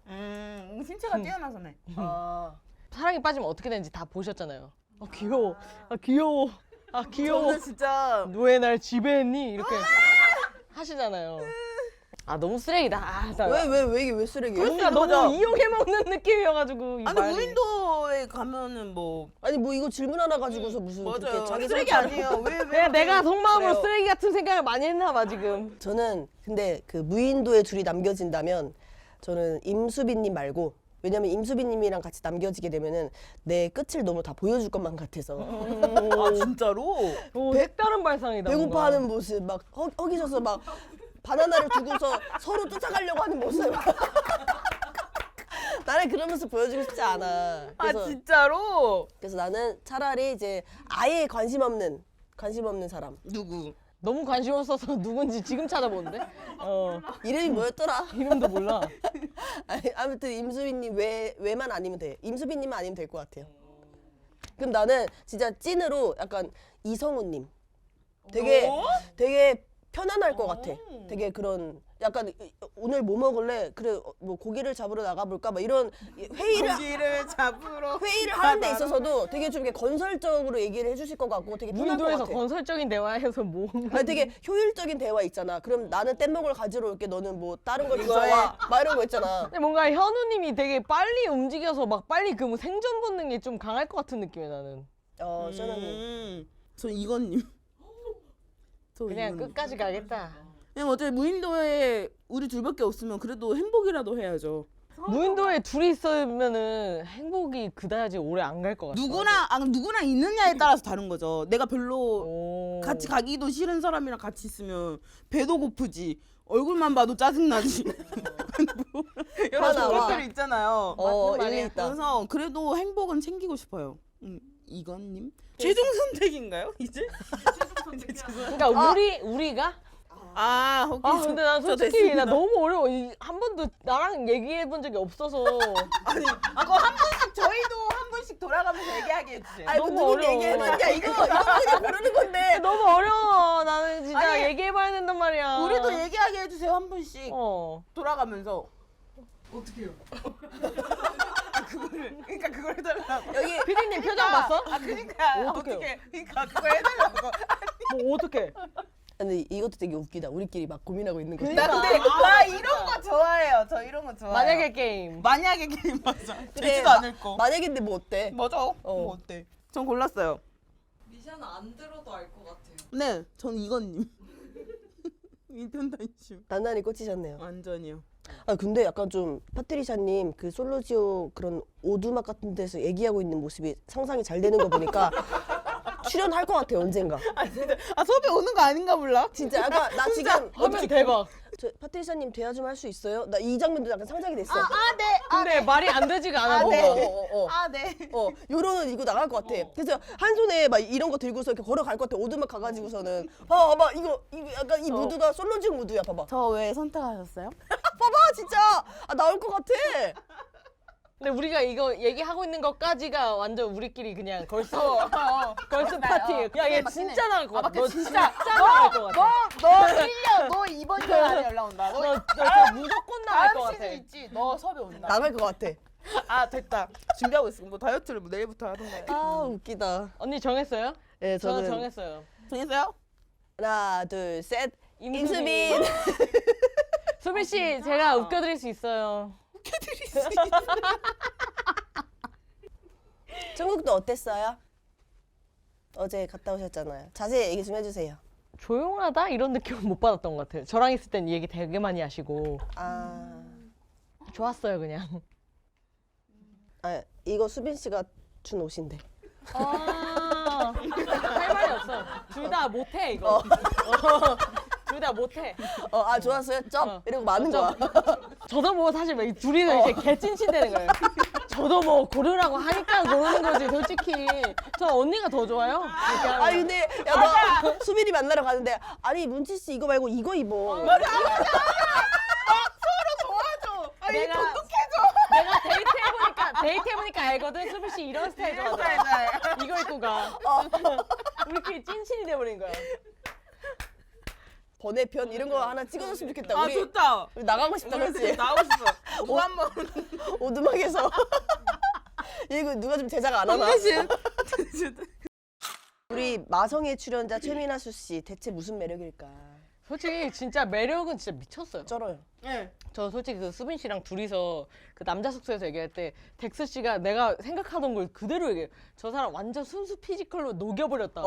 신체가 뛰어나서네. 아. 사랑에 빠지면 어떻게 되는지 다 보셨잖아요. 아 귀여워. 아 귀여워. 아 귀여워. 저는 진짜 왜 날 지배했니? 이렇게 하시잖아요. 아 너무 쓰레기다. 아, 나 왜 이게 왜 쓰레기예요? 그러니까 너무 거죠. 이용해 먹는 느낌이어가지고. 이 아니 말이. 무인도에 가면은 뭐 아니 뭐 이거 질문 하나 가지고서 무슨 맞아요. 그렇게 자기 쓰레기 성찰을- 아니에요. 왜 그냥 내가 속마음으로 그래요. 쓰레기 같은 생각을 많이 했나 봐 지금. 저는 근데 그 무인도에 둘이 남겨진다면 저는 임수빈님 말고 왜냐면 임수빈님이랑 같이 남겨지게 되면은 내 끝을 너무 다 보여줄 것만 같아서 아 진짜로? 오, 색다른 발상이다. 배고파하는 모습 막 허기져서 막 바나나를 두고서 서로 쫓아가려고 하는 모습 나는 그런 모습 보여주고 싶지 않아. 아 진짜로? 그래서 나는 차라리 이제 아예 관심 없는 사람. 누구? 너무 관심 없어서 누군지 지금 찾아보는데. 이름이 뭐였더라? 이름도 몰라. 아니, 아무튼 임수빈님 외만 아니면 돼. 임수빈님만 아니면 될 것 같아요. 그럼 나는 진짜 찐으로 약간 이성우님. 되게 편안할 것 같아. 되게 그런 약간 오늘 뭐 먹을래? 그래 뭐 고기를 잡으러 나가볼까? 막 이런 고기를 잡으러 회의를 하는 데 있어서도 되게 좀 이렇게 건설적으로 얘기를 해주실 것 같고 되게 편할 것 무인도에서 같아. 건설적인 대화에서 뭐. 아니 되게 효율적인 대화 있잖아. 그럼 나는 뗏목을 가지러 올게. 너는 뭐 다른 거 이거에- 주워와. 막 이런 거 있잖아. 근데 뭔가 현우님이 되게 빨리 움직여서 막 빨리 그 뭐 생존 본능이 좀 강할 것 같은 느낌이야 나는. 시원하님. 저 이건님. 저 그냥 이건님. 끝까지 가겠다. 그냥 어차피 무인도에 우리 둘밖에 없으면 그래도 행복이라도 해야죠. 무인도에 둘이 있으면은 행복이 그다지 오래 안 갈 것 같아. 누구나 있느냐에 따라서 다른 거죠. 내가 별로 오. 같이 가기도 싫은 사람이랑 같이 있으면 배도 고프지. 얼굴만 봐도 짜증나지. 뭐, 여러 화나와. 조건들이 있잖아요. 맞는 말이야. 일리 있다. 그래서 그래도 행복은 챙기고 싶어요. 이건님? 최종 선택인가요? 이제? 그러니까 우리가 아, 아 근데 난 저 솔직히 됐습니다. 나 너무 어려워. 한 번도 나랑 얘기해 본 적이 없어서. 그거 한 분씩 저희도 한 분씩 돌아가면서 얘기하게 해주세요. 아이고 너무 누군 어려워. 얘기해놨냐 이거 그냥 모르는 건데. 너무 어려워. 나는 진짜 아니, 얘기해봐야 된단 말이야. 우리도 얘기하게 해주세요 한 분씩 돌아가면서. 어떻게 해요? 그러니까 그걸 해달라고. 여기 피디님 표정 봤어? 그러니까 어떡해요? 그러니까 그거 해달라고. 뭐 어떡해? 근데 이것도 되게 웃기다. 우리끼리 막 고민하고 있는 거. 나 근데 나 이런 거 좋아해요. 저 이런 거 좋아해요. 만약에 게임. 만약에 게임 맞아. 그래, 되지도 않을 거. 만약인데 뭐 어때? 맞아. 뭐 어때? 전 골랐어요. 미샤는 안 들어도 알 것 같아요. 네, 전 이건님. 인턴단심. 단단히 꽂히셨네요. 완전히요. 아 근데 약간 좀 파트리샤님 그 솔로지옥 그런 오두막 같은 데서 얘기하고 있는 모습이 상상이 잘 되는 거 보니까 출연할 것 같아요 언젠가. 아 섭외 오는 거 아닌가 몰라? 진짜 아까 나 지금 하면 대박. 저 파트리샤님 대화 좀 할 수 있어요? 나 이 장면도 약간 상상이 됐어. 네. 근데 말이 안 되지가 않아. 네. 뭔가. 네. 요런은 이거 나갈 것 같아. 그래서 한 손에 막 이런 거 들고서 이렇게 걸어갈 것 같아. 오두막 가가지고서는 봐봐 이거 약간 이 무드가 솔로지옥 무드야. 봐봐. 저 왜 선택하셨어요? 봐봐 진짜 나올 것 같아. 근데 우리가 이거 얘기하고 있는 것까지가 완전 우리끼리 그냥 걸스 파티. 야 얘 진짜 나갈 것 같아. 너 진짜 나갈 것 같아. 너 1년 너 이번 년 안에 연락 온다. 너 진짜 무조건 나갈 것 다음 같아. 시즌 있지. 너 섭외 온다. 나갈 것 같아. 아 됐다. 준비하고 있어. 뭐 다이어트를 뭐 내일부터 하던가. 아 웃기다. 언니 정했어요? 네 저는 저는 정했어요. 정했어요? 하나 둘 셋. 임수빈. 임수빈. 수빈 씨 제가 웃겨드릴 수 있어요. 중국도 어땠어요? 어제 갔다 오셨잖아요. 자세히 얘기 좀 해주세요. 조용하다 이런 느낌은 못 받았던 것 같아요. 저랑 있을 땐 얘기 되게 많이 하시고 아 좋았어요 그냥. 이거 수빈 씨가 준 옷인데. 할 말이 없어. 둘 다 못해 이거. 둘 다 못해. 좋았어요. 점 이러고 마는 점. 거야. 저도 뭐 사실 막 둘이서 이제 개찐친되는 거예요. 저도 뭐 고르라고 하니까 고르는 거지 솔직히. 저 언니가 더 좋아요. 이렇게 하면. 아니 근데 야 너 수빈이 만나러 가는데 아니 문치 씨 이거 말고 이거 입어. 맞아. 서로 도와줘. 아니 내가- 돈독해줘. 내가 데이트 해보니까 알거든. 수빈 씨 이런 스타일 좋아하더라. 이거 입고 가. 우리끼리 찐친이 돼버린 거야. 번외편 이런 거 하나 찍어줬으면 좋겠다. 아 우리 좋다. 우리 나가고 싶다 그렇지? 나오고 싶어. 누가 한번 오두막에서 이거 누가 좀 제작 안 하나? 우리 마성의 출연자 최미나수 씨 대체 무슨 매력일까? 솔직히 진짜 매력은 진짜 미쳤어요. 쩔어요. 네. 저 솔직히 그 수빈 씨랑 둘이서 그 남자 숙소에서 얘기할 때 덱스 씨가 내가 생각하던 걸 그대로 얘기해요. 저 사람 완전 순수 피지컬로 녹여버렸다.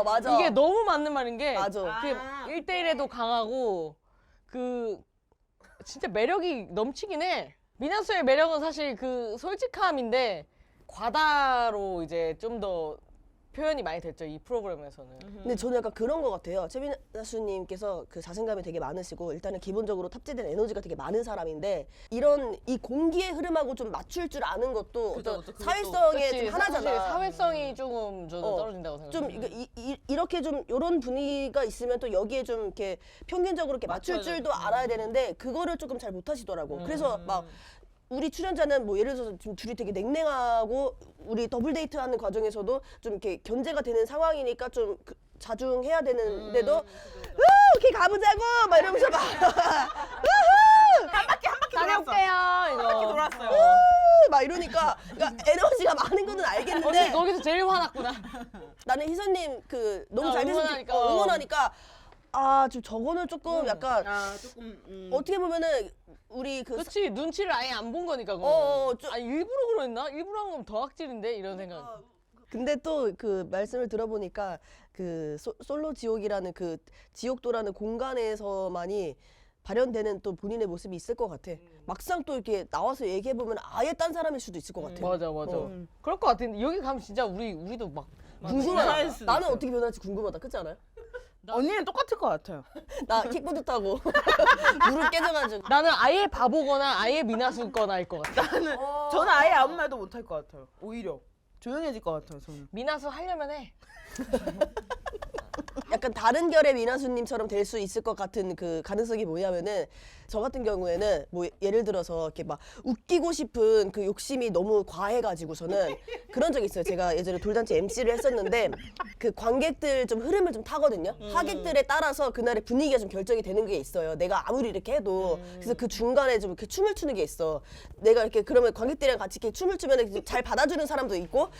맞아. 이게 너무 맞는 말인 게 맞아. 그 1대1에도 강하고 그 진짜 매력이 넘치긴 해. 미나수의 매력은 사실 그 솔직함인데 과다로 이제 좀 더 표현이 많이 됐죠, 이 프로그램에서는. 근데 저는 약간 그런 것 같아요. 최미나수님께서 그 자신감이 되게 많으시고 일단은 기본적으로 탑재된 에너지가 되게 많은 사람인데 이런 이 공기의 흐름하고 좀 맞출 줄 아는 것도 어떤 그것도. 사회성의 그치, 좀 하나잖아. 사실 사회성이 조금 저는 어, 떨어진다고 생각해요. 좀 이렇게 좀 이런 분위기가 있으면 또 여기에 좀 이렇게 평균적으로 이렇게 맞출 맞춰야 줄도 알아야 되는데 그거를 조금 잘 못하시더라고. 그래서 막 우리 출연자는 뭐 예를 들어서 좀 둘이 되게 냉랭하고 우리 더블 데이트하는 과정에서도 좀 이렇게 견제가 되는 상황이니까 좀 자중해야 되는데도 오케이 가보자고 막 이러면서 막 한 바퀴 다녀올게요 이거. 돌았어요. 막 이러니까 그러니까 에너지가 많은 거는 언니 알겠는데 거기서 제일 화났구나. 나는 희선님 그 너무 잘 돼서 응원하니까. 응원하니까 아 좀 저거는 조금 약간 아 조금. 어떻게 보면은 우리 그 그렇지 눈치를 아예 안 본 거니까. 그거는. 좀- 아 일부러 그랬나? 일부러 한 거면 더 악질인데 이런 생각. 근데 또 그 말씀을 들어보니까 그 솔로지옥이라는 그 지옥도라는 공간에서만이 발현되는 또 본인의 모습이 있을 것 같아. 막상 또 이렇게 나와서 얘기해 보면 아예 딴 사람일 수도 있을 것 같아. 맞아. 그럴 것 같은데 여기 가면 진짜 우리도 막 궁금하다. 이상할 수도 나는 있어요. 어떻게 변할지 궁금하다. 그렇지 않아요? 언니는 똑같을 것 같아요. 나 킥보드 타고 무릎 깨져가지고. 나는 아예 바보거나 아예 미나수거나일 것 같아. 저는 아예 아무 말도 못 할 것 같아요. 오히려 조용해질 것 같아요. 저는. 미나수 하려면 해. 약간 다른 결의 미나수님처럼 될 수 있을 것 같은 그 가능성이 뭐냐면은 저 같은 경우에는 뭐 예를 들어서 이렇게 막 웃기고 싶은 그 욕심이 너무 과해가지고서는 그런 적이 있어요. 제가 예전에 돌잔치 MC를 했었는데 그 관객들 좀 흐름을 좀 타거든요. 하객들에 따라서 그날의 분위기가 좀 결정이 되는 게 있어요. 내가 아무리 이렇게 해도 그래서 그 중간에 좀 이렇게 춤을 추는 게 있어. 내가 이렇게 그러면 관객들이랑 같이 이렇게 춤을 추면 잘 받아주는 사람도 있고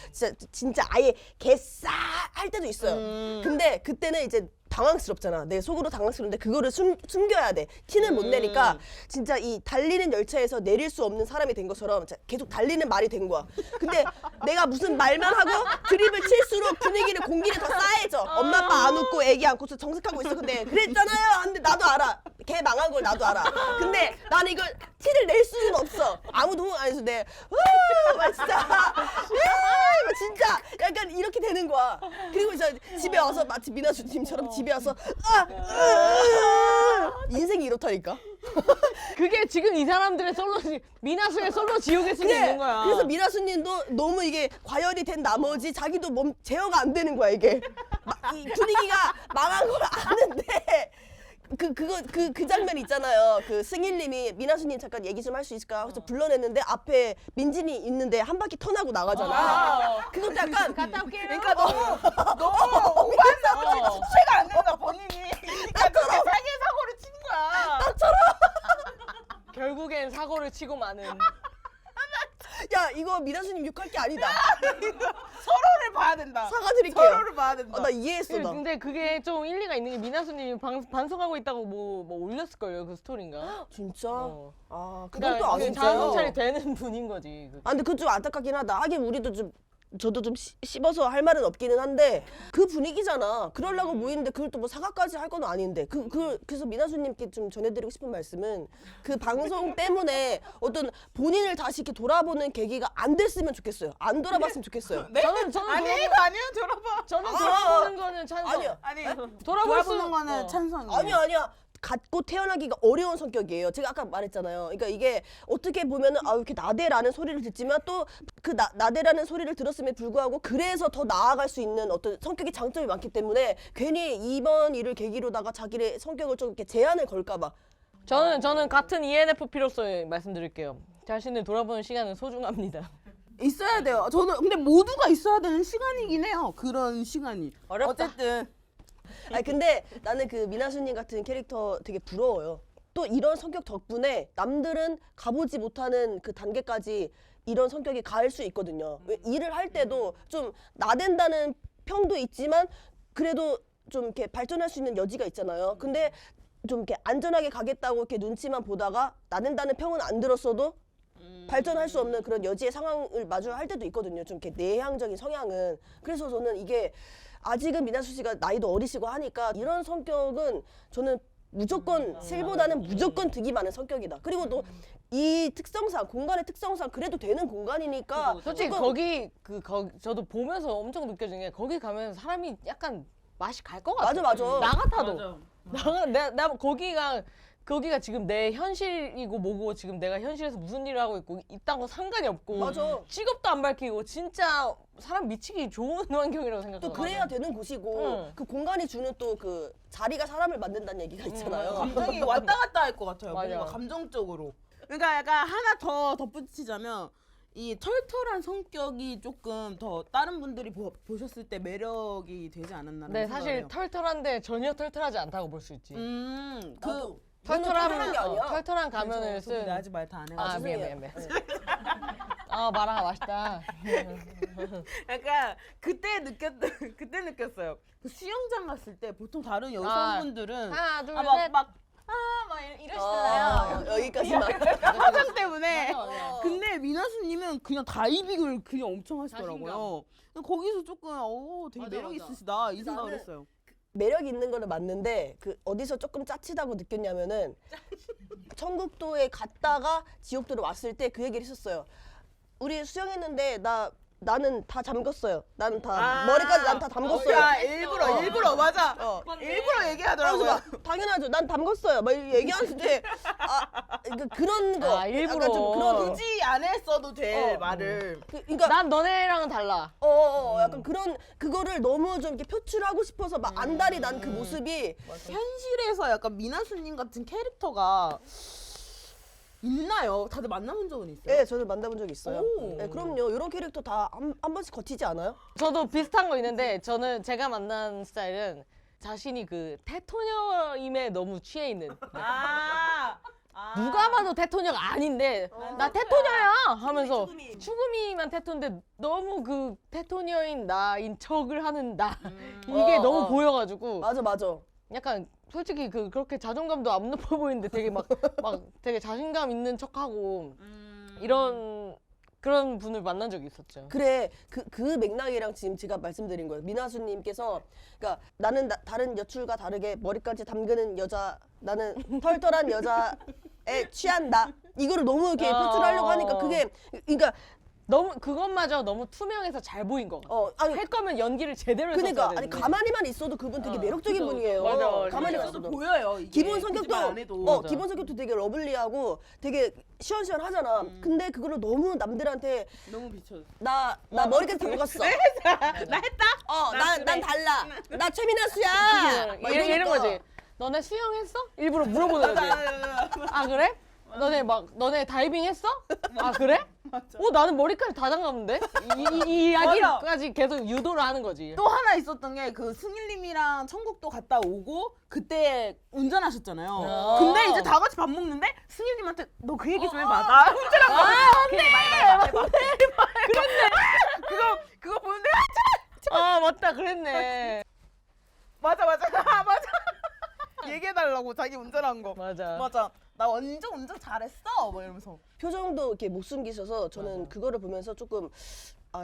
진짜 아예 개싸 할 때도 있어요. 근데 그때는 이제 당황스럽잖아. 내 속으로 당황스러운데 그거를 숨겨야 돼. 티는 못 내니까 진짜 이 달리는 열차에서 내릴 수 없는 사람이 된 것처럼 계속 달리는 말이 된 거야. 근데 내가 무슨 말만 하고 드립을 칠수록 분위기를 공기를 더 싸해져. 엄마 아빠 안 웃고 애기 안고서 정색하고 있어. 근데 그랬잖아요. 근데 나도 알아. 걔 망한 걸 나도 알아. 근데 나는 이걸 티를 낼 수는 없어. 아무도 호응 안 해서 내 막 진짜 막 진짜 약간 이렇게 되는 거야. 그리고 이제 집에 와서 마치 미나수님처럼 집에 와서 인생이 이렇다니까. 그게 지금 이 사람들의 미나수의 솔로지옥일 수도 있는 거야. 그래서 미나수님도 너무 이게 과열이 된 나머지 자기도 몸 제어가 안 되는 거야 이게. 이 분위기가 망한 걸 아는데. 그 장면 있잖아요. 그 승일님이 미나수님 잠깐 얘기 좀 할 수 있을까? 그래서 불러냈는데 앞에 민진이 있는데 한 바퀴 턴하고 나가잖아. 그것도 약간 갔다 올게요. 그러니까 너무 오반사고 주체가 안 된다 본인이. 그러니까 자기 사고를 친 거야. 결국엔 사고를 치고 마는. 야 이거 미나수님 욕할 게 아니다. 서로를 봐야 된다. 사과드릴게요. 서로를 봐야 된다. 나 이해했어 나. 근데 그게 좀 일리가 있는 게 미나수님이 반성하고 있다고 뭐 올렸을걸요 그 스토리인가? 진짜? 어. 아 그러니까 그것도 그게 아니죠. 자아 성찰이 되는 분인 거지. 아 근데 그건 좀 안타깝긴 하다. 하긴 우리도 좀 저도 좀 씹어서 할 말은 없기는 한데 그 분위기잖아. 그러려고 모이는데 그걸 또 뭐 사과까지 할 건 아닌데 그래서 미나수님께 좀 전해드리고 싶은 말씀은 그 방송 때문에 어떤 본인을 다시 이렇게 돌아보는 계기가 안 됐으면 좋겠어요. 안 돌아봤으면 좋겠어요. 네? 저는 아니에요 들어봐. 저는 돌아보는 거는 찬성. 아니야. 아니 돌아볼 돌아보는 수- 거는 어. 찬성이에요. 아니야. 갖고 태어나기가 어려운 성격이에요. 제가 아까 말했잖아요. 그러니까 이게 어떻게 보면은 이렇게 나대라는 소리를 듣지만 또 그 나대라는 소리를 들었음에 불구하고 그래서 더 나아갈 수 있는 어떤 성격의 장점이 많기 때문에 괜히 이번 일을 계기로다가 자기의 성격을 좀 이렇게 제한을 걸까봐. 저는 같은 ENFP로서 말씀드릴게요. 자신을 돌아보는 시간은 소중합니다. 있어야 돼요. 저는 근데 모두가 있어야 되는 시간이긴 해요. 그런 시간이. 어렵다. 어쨌든 아니 근데 나는 그 미나수님 같은 캐릭터 되게 부러워요. 또 이런 성격 덕분에 남들은 가보지 못하는 그 단계까지 이런 성격이 갈 수 있거든요. 왜 일을 할 때도 좀 나댄다는 평도 있지만 그래도 좀 이렇게 발전할 수 있는 여지가 있잖아요. 근데 좀 이렇게 안전하게 가겠다고 이렇게 눈치만 보다가 나댄다는 평은 안 들었어도 발전할 수 없는 그런 여지의 상황을 마주할 때도 있거든요. 좀 이렇게 내향적인 성향은. 그래서 저는 이게 아직은 미나수 씨가 나이도 어리시고 하니까 이런 성격은 저는 무조건 실보다는 무조건 득이 많은 성격이다. 그리고 또 이 특성상 공간의 특성상 그래도 되는 공간이니까 솔직히 조금- 거기 저도 보면서 엄청 느껴지는 게 거기 가면 사람이 약간 맛이 갈 것 같아. 맞아. 나 같아도. 나 거기가 지금 내 현실이고 뭐고 지금 내가 현실에서 무슨 일을 하고 있고 이딴 거 상관이 없고 맞아. 직업도 안 밝히고 진짜 사람 미치기 좋은 환경이라고 또 생각하거든. 그래야 되는 곳이고 응. 그 공간이 주는 또 그 자리가 사람을 만든다는 얘기가 있잖아요. 감정이 왔다 갔다 할 것 같아요. 맞아. 뭔가 감정적으로. 그러니까 약간 하나 더 덧붙이자면 이 털털한 성격이 조금 더 다른 분들이 보셨을 때 매력이 되지 않았나. 네, 사실 털털한데 전혀 털털하지 않다고 볼 수 있지. 나도 털털한 게 아니야. 털털한 가면을 쓴. 아직 말 다 안 해가지고. 아 죄송해요. 미안. 아 마라가 맛있다. 약간 그때 느꼈어요. 그 수영장 갔을 때 보통 다른 여성분들은 하나 둘 막 셋. 이러시잖아요. 여기까지만. 화장 때문에. 맞아. 근데 미나수님은 그냥 다이빙을 그냥 엄청 하시더라고요. 거기서 조금 되게 매력 있으시다 이 생각을 나는- 했어요. 매력 있는 거는 맞는데 그 어디서 조금 짜치다고 느꼈냐면은 천국도에 갔다가 지옥도로 왔을 때 그 얘기를 했었어요. 우리 수영했는데 나는 다 잠궜어요. 나는 다 머리까지 난 다 담궜어요. 야, 일부러 맞아. 일부러 얘기하더라고요. 그래서 막 당연하죠. 난 담궜어요. 막 얘기하는데 그런 거. 아, 일부러. 약간 좀 그런 굳이 안 했어도 될 말을. 그러니까 난 너네랑은 달라. 약간 그런 그거를 너무 좀 이렇게 표출하고 싶어서 막 안달이 난 그 모습이 현실에서 약간 미나수님 같은 캐릭터가 있나요? 다들 만나본 적은 있어요? 네, 저는 만나본 적이 있어요. 오. 네, 그럼요. 이런 캐릭터 다 한 번씩 거치지 않아요? 저도 비슷한 거 있는데 제가 만난 스타일은 자신이 그 테토녀임에 너무 취해 있는. 누가 봐도 테토녀가 아닌데 나 테토녀야 하면서 추구미만 테토인데 너무 그 테토녀인 나인 척을 하는 나 이게 너무 보여가지고 맞아. 약간 솔직히 그렇게 자존감도 안 높아 보이는데 되게 막 되게 자신감 있는 척하고 이런 그런 분을 만난 적이 있었죠. 그래 그 맥락이랑 지금 제가 말씀드린 거예요. 미나수님께서 그러니까 나는 다른 여출과 다르게 머리까지 담그는 여자, 나는 털털한 여자에 취한다. 이거를 너무 이렇게 표출하려고 하니까 그게 그러니까 너무 그것마저 너무 투명해서 잘 보인 거 같아. 아니 할 거면 연기를 제대로 했었어야 그러니까 되는데. 아니 가만히만 있어도 그분 되게 매력적인 분이에요. 맞아. 가만히만 있어도 있어도 보여요. 이게. 기본 거짓말 안 해도. 성격도 기본 성격도 되게 러블리하고 되게 시원시원하잖아. 근데 그걸로 너무 남들한테 너무 비춰. 나 머리까지 담갔어. 나 했다? 난 달라. 나 최미나수야. 막 이런 이러니까. 거지. 너네 수영했어? 일부러 물어보는 거지. 아 그래? 너네 다이빙 했어? 아 그래? 나는 머리까지 다 담갔는데? 이 이야기까지 계속 유도를 하는 거지. 또 하나 있었던 게 그 승일님이랑 천국도 갔다 오고 그때 운전하셨잖아요. 근데 이제 다 같이 밥 먹는데 승일님한테 너 그 얘기 좀 해봐. 나 운전한 거. 맞네. 그랬네. 그거 보는데 아 맞다 그랬네. 맞아. 얘기해달라고 자기 운전한 거. 맞아. 나 완전 운전 잘했어. 뭐 이러면서. 표정도 이렇게 못 숨기셔서 저는 그거를 보면서 조금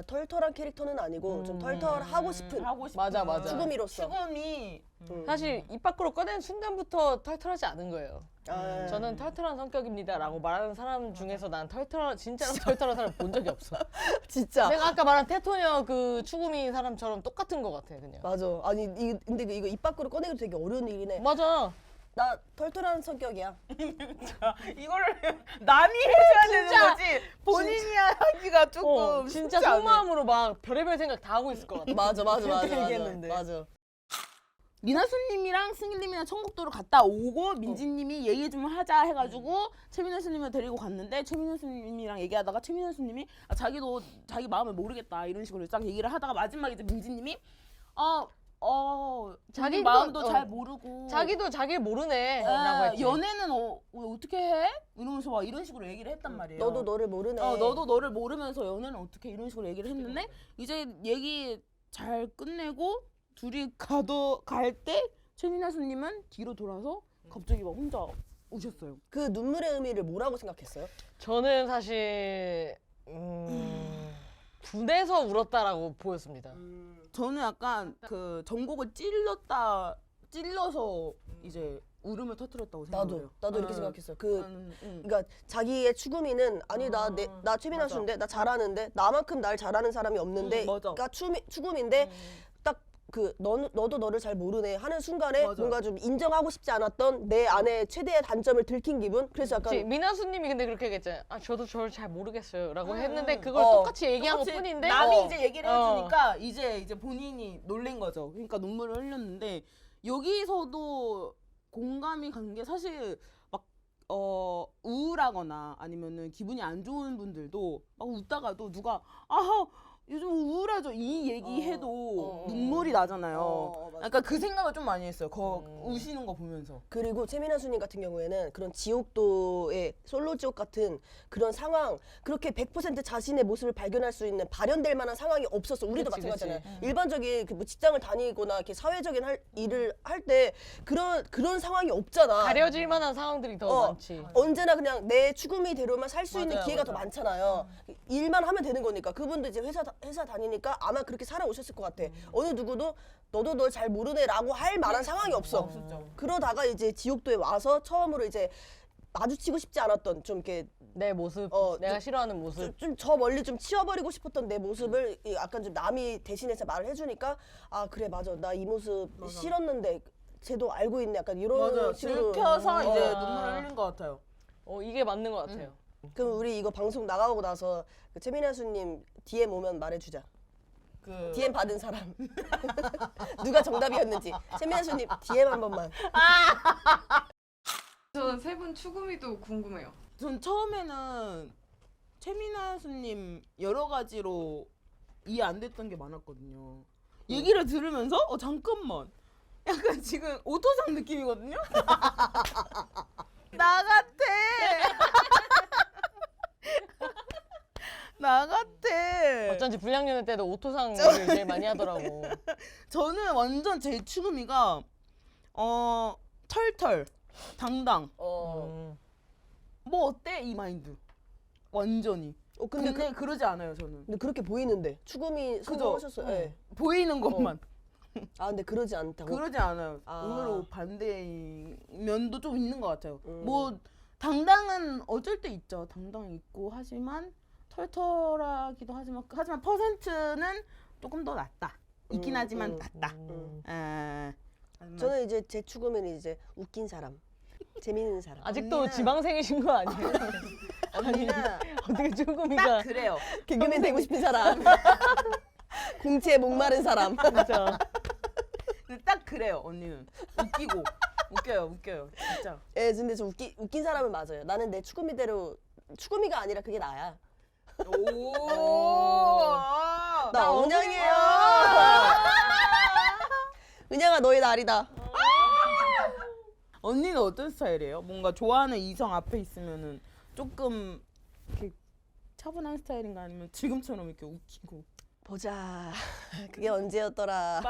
털털한 캐릭터는 아니고 좀 털털하고 싶은 맞아. 추구미로서. 추구미. 사실 입 밖으로 꺼낸 순간부터 털털하지 않은 거예요. 아, 저는 털털한 성격입니다라고 말하는 사람 중에서 난 진짜로 털털한 사람 본 적이 없어. 진짜. 내가 아까 말한 테토녀 그 추구미 사람처럼 똑같은 것 같아 그냥. 맞아. 아니 근데 이거 입 밖으로 꺼내기도 되게 어려운 일이네. 맞아. 나 털털한 성격이야. 이거를 남이 해줘야 되는 거지 본인이 하기가 조금 진짜 쉽지 않네. 속마음으로 막 별의별 생각 다 하고 있을 것 같아. 맞아. 그렇게 얘기했는데. 맞아. 미나수님이랑 승일님이랑 청국도를 갔다 오고 민지님이 얘기 좀 하자 해가지고 최미나수님을 데리고 갔는데 최미나수님이랑 얘기하다가 최미나수님이 자기도 자기 마음을 모르겠다 이런 식으로 딱 얘기를 하다가 마지막에 이제 민지님이 자기 자기도- 마음도 잘 모르고 자기도 자기 모르네라고 했지. 연애는 어떻게 해? 이러면서 막 이런 식으로 얘기를 했단 말이에요. 너도 너를 모르네. 너도 너를 모르면서 연애는 어떻게 이런 식으로 얘기를 했는데 이제 얘기 잘 끝내고 둘이 갈 때 최미나수님은 뒤로 돌아서 갑자기 막 혼자 우셨어요. 그 눈물의 의미를 뭐라고 생각했어요? 저는 사실 분해서 울었다라고 보였습니다. 저는 약간 그 전곡을 찔러서 이제 울음을 터뜨렸다고 생각해요. 나도 이렇게 생각했어. 그 응. 그러니까 자기의 추구미는 아니 나 최민아수인데 나 잘하는데 나만큼 날 잘하는 사람이 없는데 맞아. 그러니까 추구미인데 딱 그 너도 너를 잘 모르네 하는 순간에 맞아. 뭔가 좀 인정하고 싶지 않았던 내 안에 최대의 단점을 들킨 기분. 그래서 약간 미나수님이 근데 그렇게 얘기했잖아요. 저도 저를 잘 모르겠어요라고 했는데 그걸 어. 똑같이 얘기한 똑같이 것뿐인데 남이 이제 얘기를 해주니까 이제 본인이 놀란 거죠. 그러니까 눈물을 흘렸는데 여기서도 공감이 간 게 사실 막 우울하거나 아니면은 기분이 안 좋은 분들도 막 웃다가도 누가 요즘 우울하죠 이 얘기해도 눈물이 나잖아요. 맞아. 약간 그 생각을 좀 많이 했어요. 우시는 거 보면서. 그리고 최민아수님 같은 경우에는 그런 지옥도의 솔로지옥 같은 그런 상황 그렇게 100% 자신의 모습을 발견할 수 있는 발현될 만한 상황이 없었어. 우리도 그치, 마찬가지잖아요. 그치. 일반적인 그 뭐 직장을 다니거나 이렇게 사회적인 일을 할 때 그런 상황이 없잖아. 가려질 만한 상황들이 더 많지. 언제나 그냥 내 추구미대로만 살 수 있는 맞아요, 기회가 더 맞아요. 많잖아요. 일만 하면 되는 거니까. 그분도 이제 회사 다니니까 아마 그렇게 살아오셨을 것 같아. 어느 누구도 너도 널 잘 모르네라고 할 만한 상황이 없어. 없었죠. 그러다가 이제 지옥도에 와서 처음으로 이제 마주치고 싶지 않았던 좀 이렇게 내 모습, 내가 싫어하는 모습. 좀 저 멀리 좀 치워버리고 싶었던 내 모습을 약간 좀 남이 대신해서 말을 해주니까 아 그래 맞아 나 이 모습 싫었는데 쟤도 알고 있네 약간 이런 맞아요. 식으로 들켜서 이제 아. 눈물을 흘린 것 같아요. 이게 맞는 것 같아요. 그럼 우리 이거 방송 나가고 나서 그 최민아수님 DM 오면 말해주자. DM 받은 사람 누가 정답이었는지 최민아수님 DM 한 번만. 저는 세 분 추구미도 궁금해요. 전 처음에는 최미나수님 여러 가지로 이해 안 됐던 게 많았거든요. 얘기를 들으면서 잠깐만 약간 지금 오토상 느낌이거든요. 나 같아. 나 같아. 어쩐지 불량연애 때도 오토상을 제일 많이 하더라고. 저는 완전 제 추구미가 털털 당당 뭐 어때 이 마인드 완전히. 근데 그러지 않아요 저는. 근데 그렇게 보이는데 추구미 성공하셨어요. 예. 보이는 것만. 아 근데 그러지 않다고. 그러지 않아요. 아. 의외로 반대의 면도 좀 있는 것 같아요. 뭐 당당은 어쩔 때 있죠. 당당 있고 하지만 털털하기도 하지만 퍼센트는 조금 더 낫다. 있긴 하지만 낫다. 저는 이제 제 추구미는 이제 웃긴 사람, 재밌는 사람. 아직도 언니는- 지방생이신 거 아니에요? 언니는 어떻게 딱 쭈꾸미가 그래요. 개그맨 되고 싶은 사람. 공채에 목마른 사람. 진짜. 근데 딱 그래요. 언니는 웃기고 웃겨요. 진짜. 예, 근데 저 웃긴 사람은 맞아요. 나는 내 추구미대로 추구미가 아니라 그게 나야. 나 언양이에요. 은양아 너의 날이다. 언니는 어떤 스타일이에요? 뭔가 좋아하는 이성 앞에 있으면은 조금 이렇게 차분한 스타일인가 아니면 지금처럼 이렇게 웃기고. 보자. 그게 언제였더라.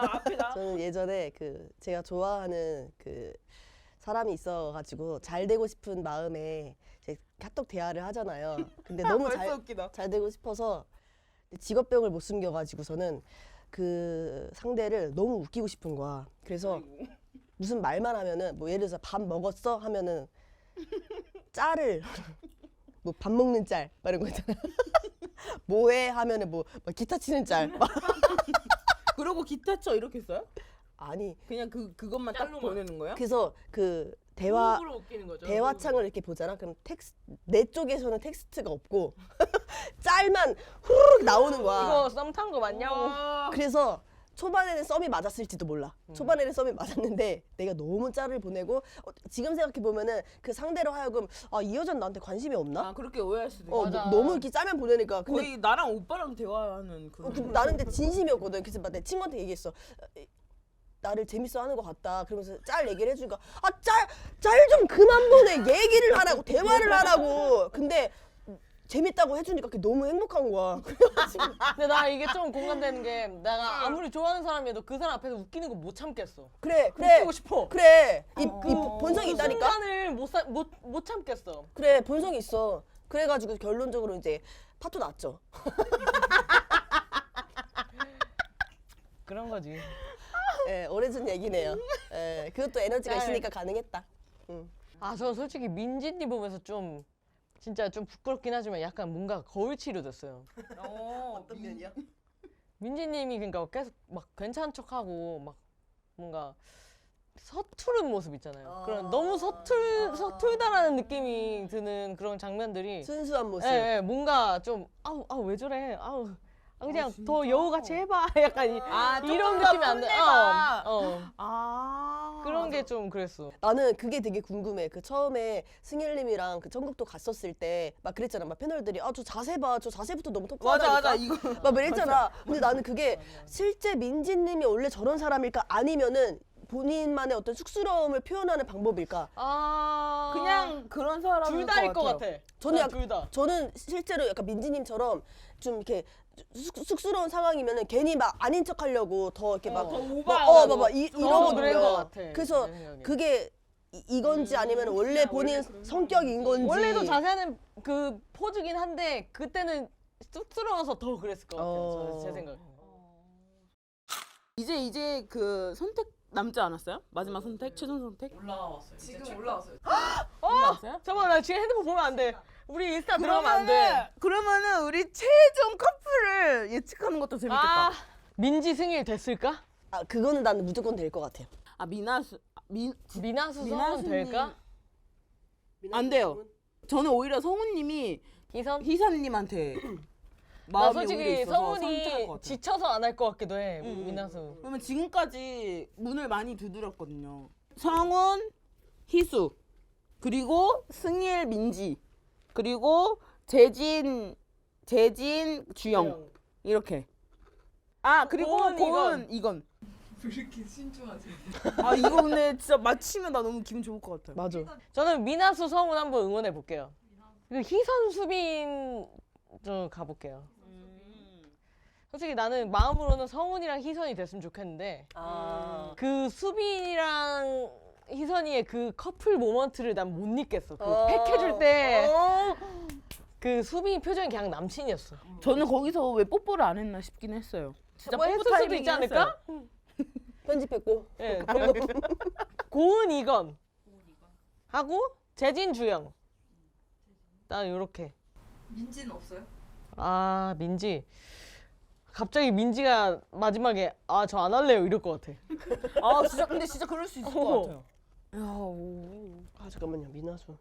저는 예전에 그 제가 좋아하는 그 사람이 있어가지고 잘 되고 싶은 마음에 이제 카톡 대화를 하잖아요. 근데 너무 벌써 웃기다. 잘 되고 싶어서 직업병을 못 숨겨가지고서는 그 상대를 너무 웃기고 싶은 거야. 그래서 무슨 말만 하면은 뭐 예를 들어서 밥 먹었어 하면은 짤을 뭐 밥 먹는 짤 막 이런 거 있잖아. 뭐해 하면은 뭐 기타 치는 짤. 그러고 기타 쳐 이렇게 써요? 아니 그냥 그것만 딱 보내는 거예요? 그래서 그 호흡으로 웃기는 거죠. 대화창을 이렇게 보잖아. 그럼 내 쪽에서는 텍스트가 없고 짤만 후루룩 나오는 거야. 이거 썸 탄 거 맞냐고. 그래서 초반에는 썸이 맞았을지도 몰라. 초반에는 썸이 맞았는데 내가 너무 짤을 보내고 지금 생각해 보면은 그 상대로 하여금 이 여자는 나한테 관심이 없나? 아 그렇게 오해할 수도 있어. 맞아. 너무 이렇게 짤만 보내니까. 근데 거의 나랑 오빠랑 대화하는 그런. 나는 근데 진심이었거든. 그래서 막 내 친구한테 얘기했어. 나를 재밌어하는 것 같다. 그러면서 짤 얘기를 해주니까 짤 좀 그만 보내. 얘기를 하라고 대화를 하라고. 근데 재밌다고 해주니까 그게 너무 행복한 거야. 근데 나 이게 좀 공감되는 게 내가 아무리 좋아하는 사람이어도 그 사람 앞에서 웃기는 거 못 참겠어. 그래. 웃기고 싶어. 그래. 이 본성이 있다니까. 순간을 못 참겠어. 그래 본성이 있어. 그래가지고 결론적으로 이제 파토 났죠. 그런 거지. 예, 오래전 얘기네요. 예, 그것도 에너지가 짤. 있으니까 가능했다. 저 솔직히 민지님 보면서 좀 진짜 좀 부끄럽긴 하지만 약간 뭔가 거울 치료됐어요. 어떤 면이요? 민지님이 그러니까 계속 막 괜찮은 척하고 막 뭔가 서투른 모습 있잖아요. 그런 너무 서툴다라는 느낌이 드는 그런 장면들이 순수한 모습. 예, 뭔가 좀 왜 저래? 그냥 더 여우같이 해봐. 약간 이런 느낌이 안 돼. 그런 게 좀 그랬어. 나는 그게 되게 궁금해. 그 처음에 승일님이랑 그 천국도 갔었을 때 막 그랬잖아. 막 패널들이 저 자세 봐. 저 자세부터 너무 터프하다니까. 맞아 이거. 막 그랬잖아. 근데 나는 그게 실제 민지님이 원래 저런 사람일까 아니면은 본인만의 어떤 쑥스러움을 표현하는 방법일까? 그냥 그런 사람 둘 다일 것 같아. 저는 둘 다. 저는 실제로 약간 민지님처럼 좀 이렇게 쑥스러운 상황이면은 괜히 막 아닌 척하려고 더 이렇게 막 더 오버하려고. 봐봐 이러거든요. 그런 것 같아, 그래서 내 생각에. 그게 이건지 아니면 원래 본인 성격인 건지. 원래도 자세하는 그 포즈긴 한데 그때는 쑥스러워서 더 그랬을 것 같아요. 제 생각. 이제 그 선택 남지 않았어요? 마지막 선택, 최종 선택? 올라왔어요. 지금 올라왔어요. 올라왔어요? 잠깐만 나 지금 핸드폰 보면 안 돼. 우리 인스타 들어가면 안 돼. 그러면은 우리 최종 커플을 예측하는 것도 재밌겠다. 민지 승일 됐을까? 그거는 나는 무조건 될 것 같아요. 미나수 미나수 성은 미나수님. 될까? 안 돼요. 저는 오히려 성우님이 희선님한테 나 마음이 오히려 솔직히 있어서 선택할 것 성훈이 같아요. 지쳐서 안 할 것 같기도 해. 미나수. 그러면 지금까지 문을 많이 두드렸거든요. 성훈, 희수, 그리고 승일, 민지, 그리고 재진, 주영 이렇게. 그리고 고은, 이건. 왜 이렇게 신중하세요? 이거 근데 진짜 맞히면 나 너무 기분 좋을 것 같아요. 맞아. 저는 미나수 성훈 한번 응원해 볼게요. 그리고 희선 수빈 좀 가볼게요. 솔직히 나는 마음으로는 성훈이랑 희선이 됐으면 좋겠는데 그 수빈이랑 희선이의 그 커플 모먼트를 난 못 잊겠어. 그 팩 해줄 때 그 수빈이 표정이 그냥 남친이었어. 저는 거기서 왜 뽀뽀를 안 했나 싶긴 했어요. 진짜 뭐 뽀뽀 했을 수도 타이밍이 있지 않을까? 편집했고. 예. 그리고 고은 이건 하고 재진 주영. 난 요렇게. 민지는 없어요? 민지. 갑자기 민지가 마지막에 저 안 할래요 이럴 것 같아. 진짜 근데 진짜 그럴 수 있을 것 같아요. 잠깐만요. 미나수.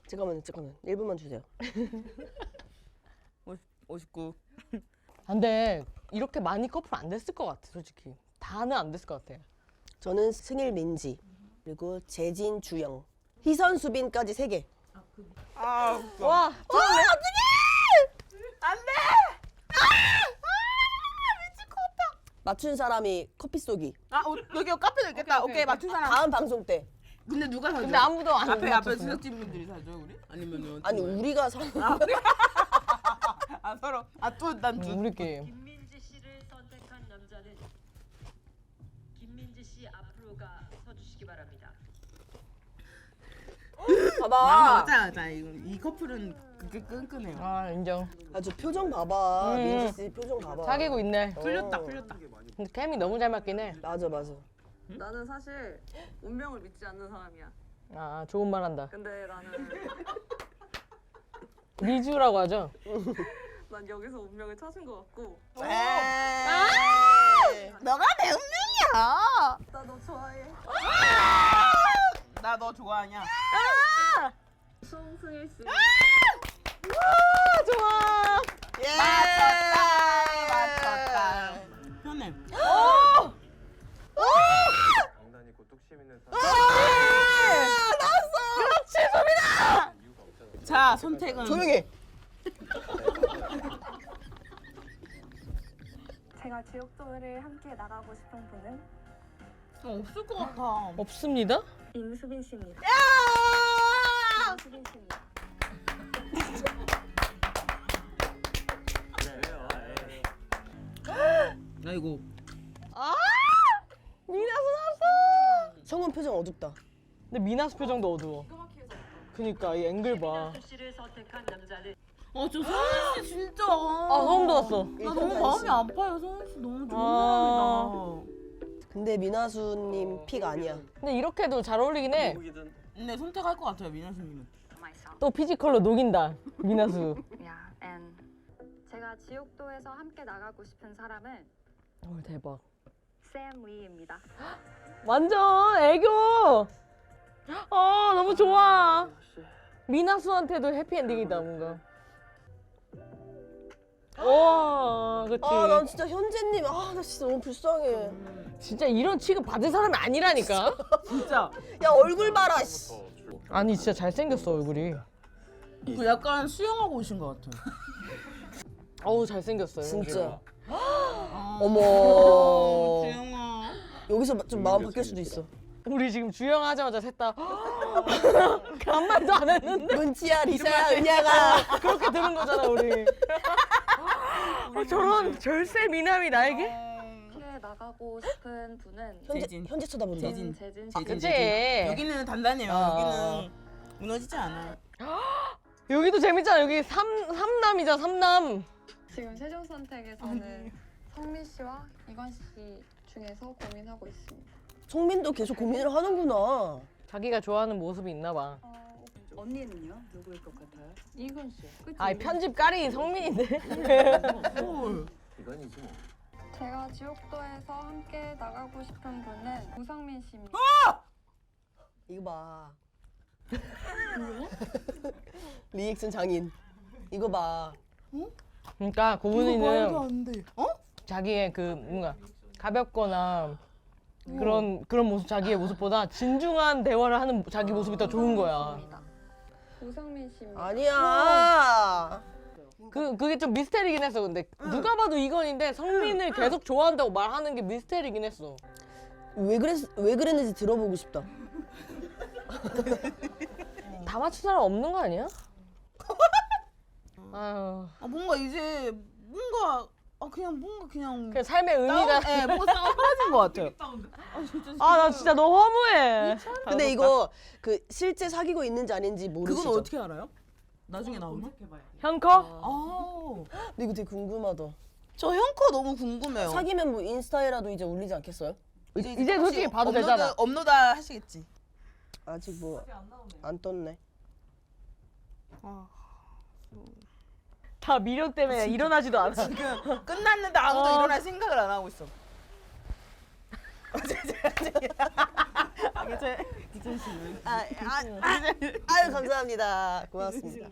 잠깐만요. 1분만 주세요. 59. 근데 이렇게 많이 커플 안 됐을 것 같아 솔직히. 다는 안 됐을 것 같아. 저는 승일 민지 그리고 재진 주영 희선 수빈까지 3개. 와 맞춘 사람이 커피 쏘기. 여기 카페도 있겠다. 오케이 맞춘 사람. 다음 방송 때. 근데 누가 사죠? 근데 아무도 안 앞에 맞췄어요. 제작진분들이 사죠 우리? 아니면 아니 우리가 서로 난 우리끼리. 김민지 씨를 선택한 남자는 김민지 씨 앞으로가 서주시기 바랍니다. 봐봐. 맞아 이 커플은 그게 끈끈해요. 인정. 아주 표정 봐봐. 민지 씨 표정 봐봐. 사귀고 있네. 풀렸다. 근데 케미 너무 잘 맞긴 해. 맞아. 나는 사실 운명을 믿지 않는 사람이야. 좋은 말 한다. 근데 나는 미주라고 하죠. 난 여기서 운명을 찾은 것 같고. 너가 내 운명이야. 나 너 좋아해. 나 너 좋아하냐? 송승일 씨. 좋아. 예. 맞췄다. 편해. 장난이 고 뚝심 있는 자, 선택은 조용해. 제가 지옥도를 함께 나가고 싶은 분은 없을 것 같아. 없습니다. 임수빈 씨입니다. 임수빈 씨입니다. 나 이거 미나수 나왔어. 성훈 표정 어둡다. 근데 미나수 표정도 어두워. 그니까 이 앵글 봐. 미나수 씨를 선택한 남자는 저 성훈 씨 진짜. 소름 돋았어. 나 너무 마음이 아파요. 성훈 씨 너무 좋은 아. 사람이다. 근데 미나수님 픽 아니야. 근데 이렇게도 잘 어울리긴 해. 근데 선택할 것 같아요, 미나수님은. 또 피지컬로 녹인다. 미나수. 야, 앤 제가 지옥도에서 함께 나가고 싶은 사람은 대박. 샘 리입니다. 완전 애교. 너무 좋아. 미나수한테도 해피엔딩이다 뭔가. 와, 그치. 난 진짜 현재님, 나 진짜 너무 불쌍해. 진짜 이런 취급 받을 사람이 아니라니까. 진짜. 야, 얼굴 봐라, 씨. 아니 진짜 잘생겼어 얼굴이. 그 약간 수영하고 오신 것 같아. 어우 잘생겼어요. 진짜. 아. 어머. 주영아. 여기서 좀 마음 바뀔 수도 있어. 우리 지금 주영하자마자 셋 다 아무 말도 안 했는데 문치야, 리사야, 은야가. 그렇게 들은 거잖아 우리. 저런 절세 미남이 나에게? 함께 나가고 싶은 분은 재진. 현재 쳐다본다. 재진. 재진 씨. 그치. 여기는 단단해요. 어. 여기는 무너지지 않아. 여기도 재밌잖아. 여기 삼남이잖아 삼남. 지금 최종 선택에서는 성민 씨와 이관 씨 중에서 고민하고 있습니다. 송민도 계속 고민을 하는구나. 자기가 좋아하는 모습이 있나 봐. 언니는요? 누구일 것 같아요? 이관 씨. 아 편집 까리 성민인데. 이건이지 뭐. 제가 지옥도에서 함께 나가고 싶은 분은 우상민 씨입니다. 이거 봐. 리액션 장인. 이거 봐. 그러니까 말도 고은이는 안 돼. 자기의 그 뭔가 가볍거나 그런 모습 자기의 모습보다 진중한 대화를 하는 자기 모습이 더 좋은 거야. 우상민 씨입니다. 아니야. 그게 좀 미스테리긴 했어. 근데 누가 봐도 이건인데 성민을 계속 좋아한다고 말하는 게 미스테리긴 했어. 왜 그랬는지 들어보고 싶다. 다 맞춘 사람 없는 거 아니야? 아유. 뭔가 이제 뭔가 그냥 삶의 의미가. 뭔가 사라진 것 같아요. 진짜. 나 진짜 너무 허무해. 근데 이거 그 실제 사귀고 있는지 아닌지 모르시죠? 그건 어떻게 알아요? 나중에 나오나? 현커? 근데 이거 되게 궁금하다. 저 형커 너무 궁금해요. 사귀면 뭐 인스타에라도 이제 올리지 않겠어요? 이제 솔직히 봐도 업로드, 되잖아. 업로드 하시겠지. 아직 뭐 안 떴네. 다 미련 때문에 일어나지도 않아. 지금 끝났는데 아무도 일어날 생각을 안 하고 있어. 아유 감사합니다. 고맙습니다.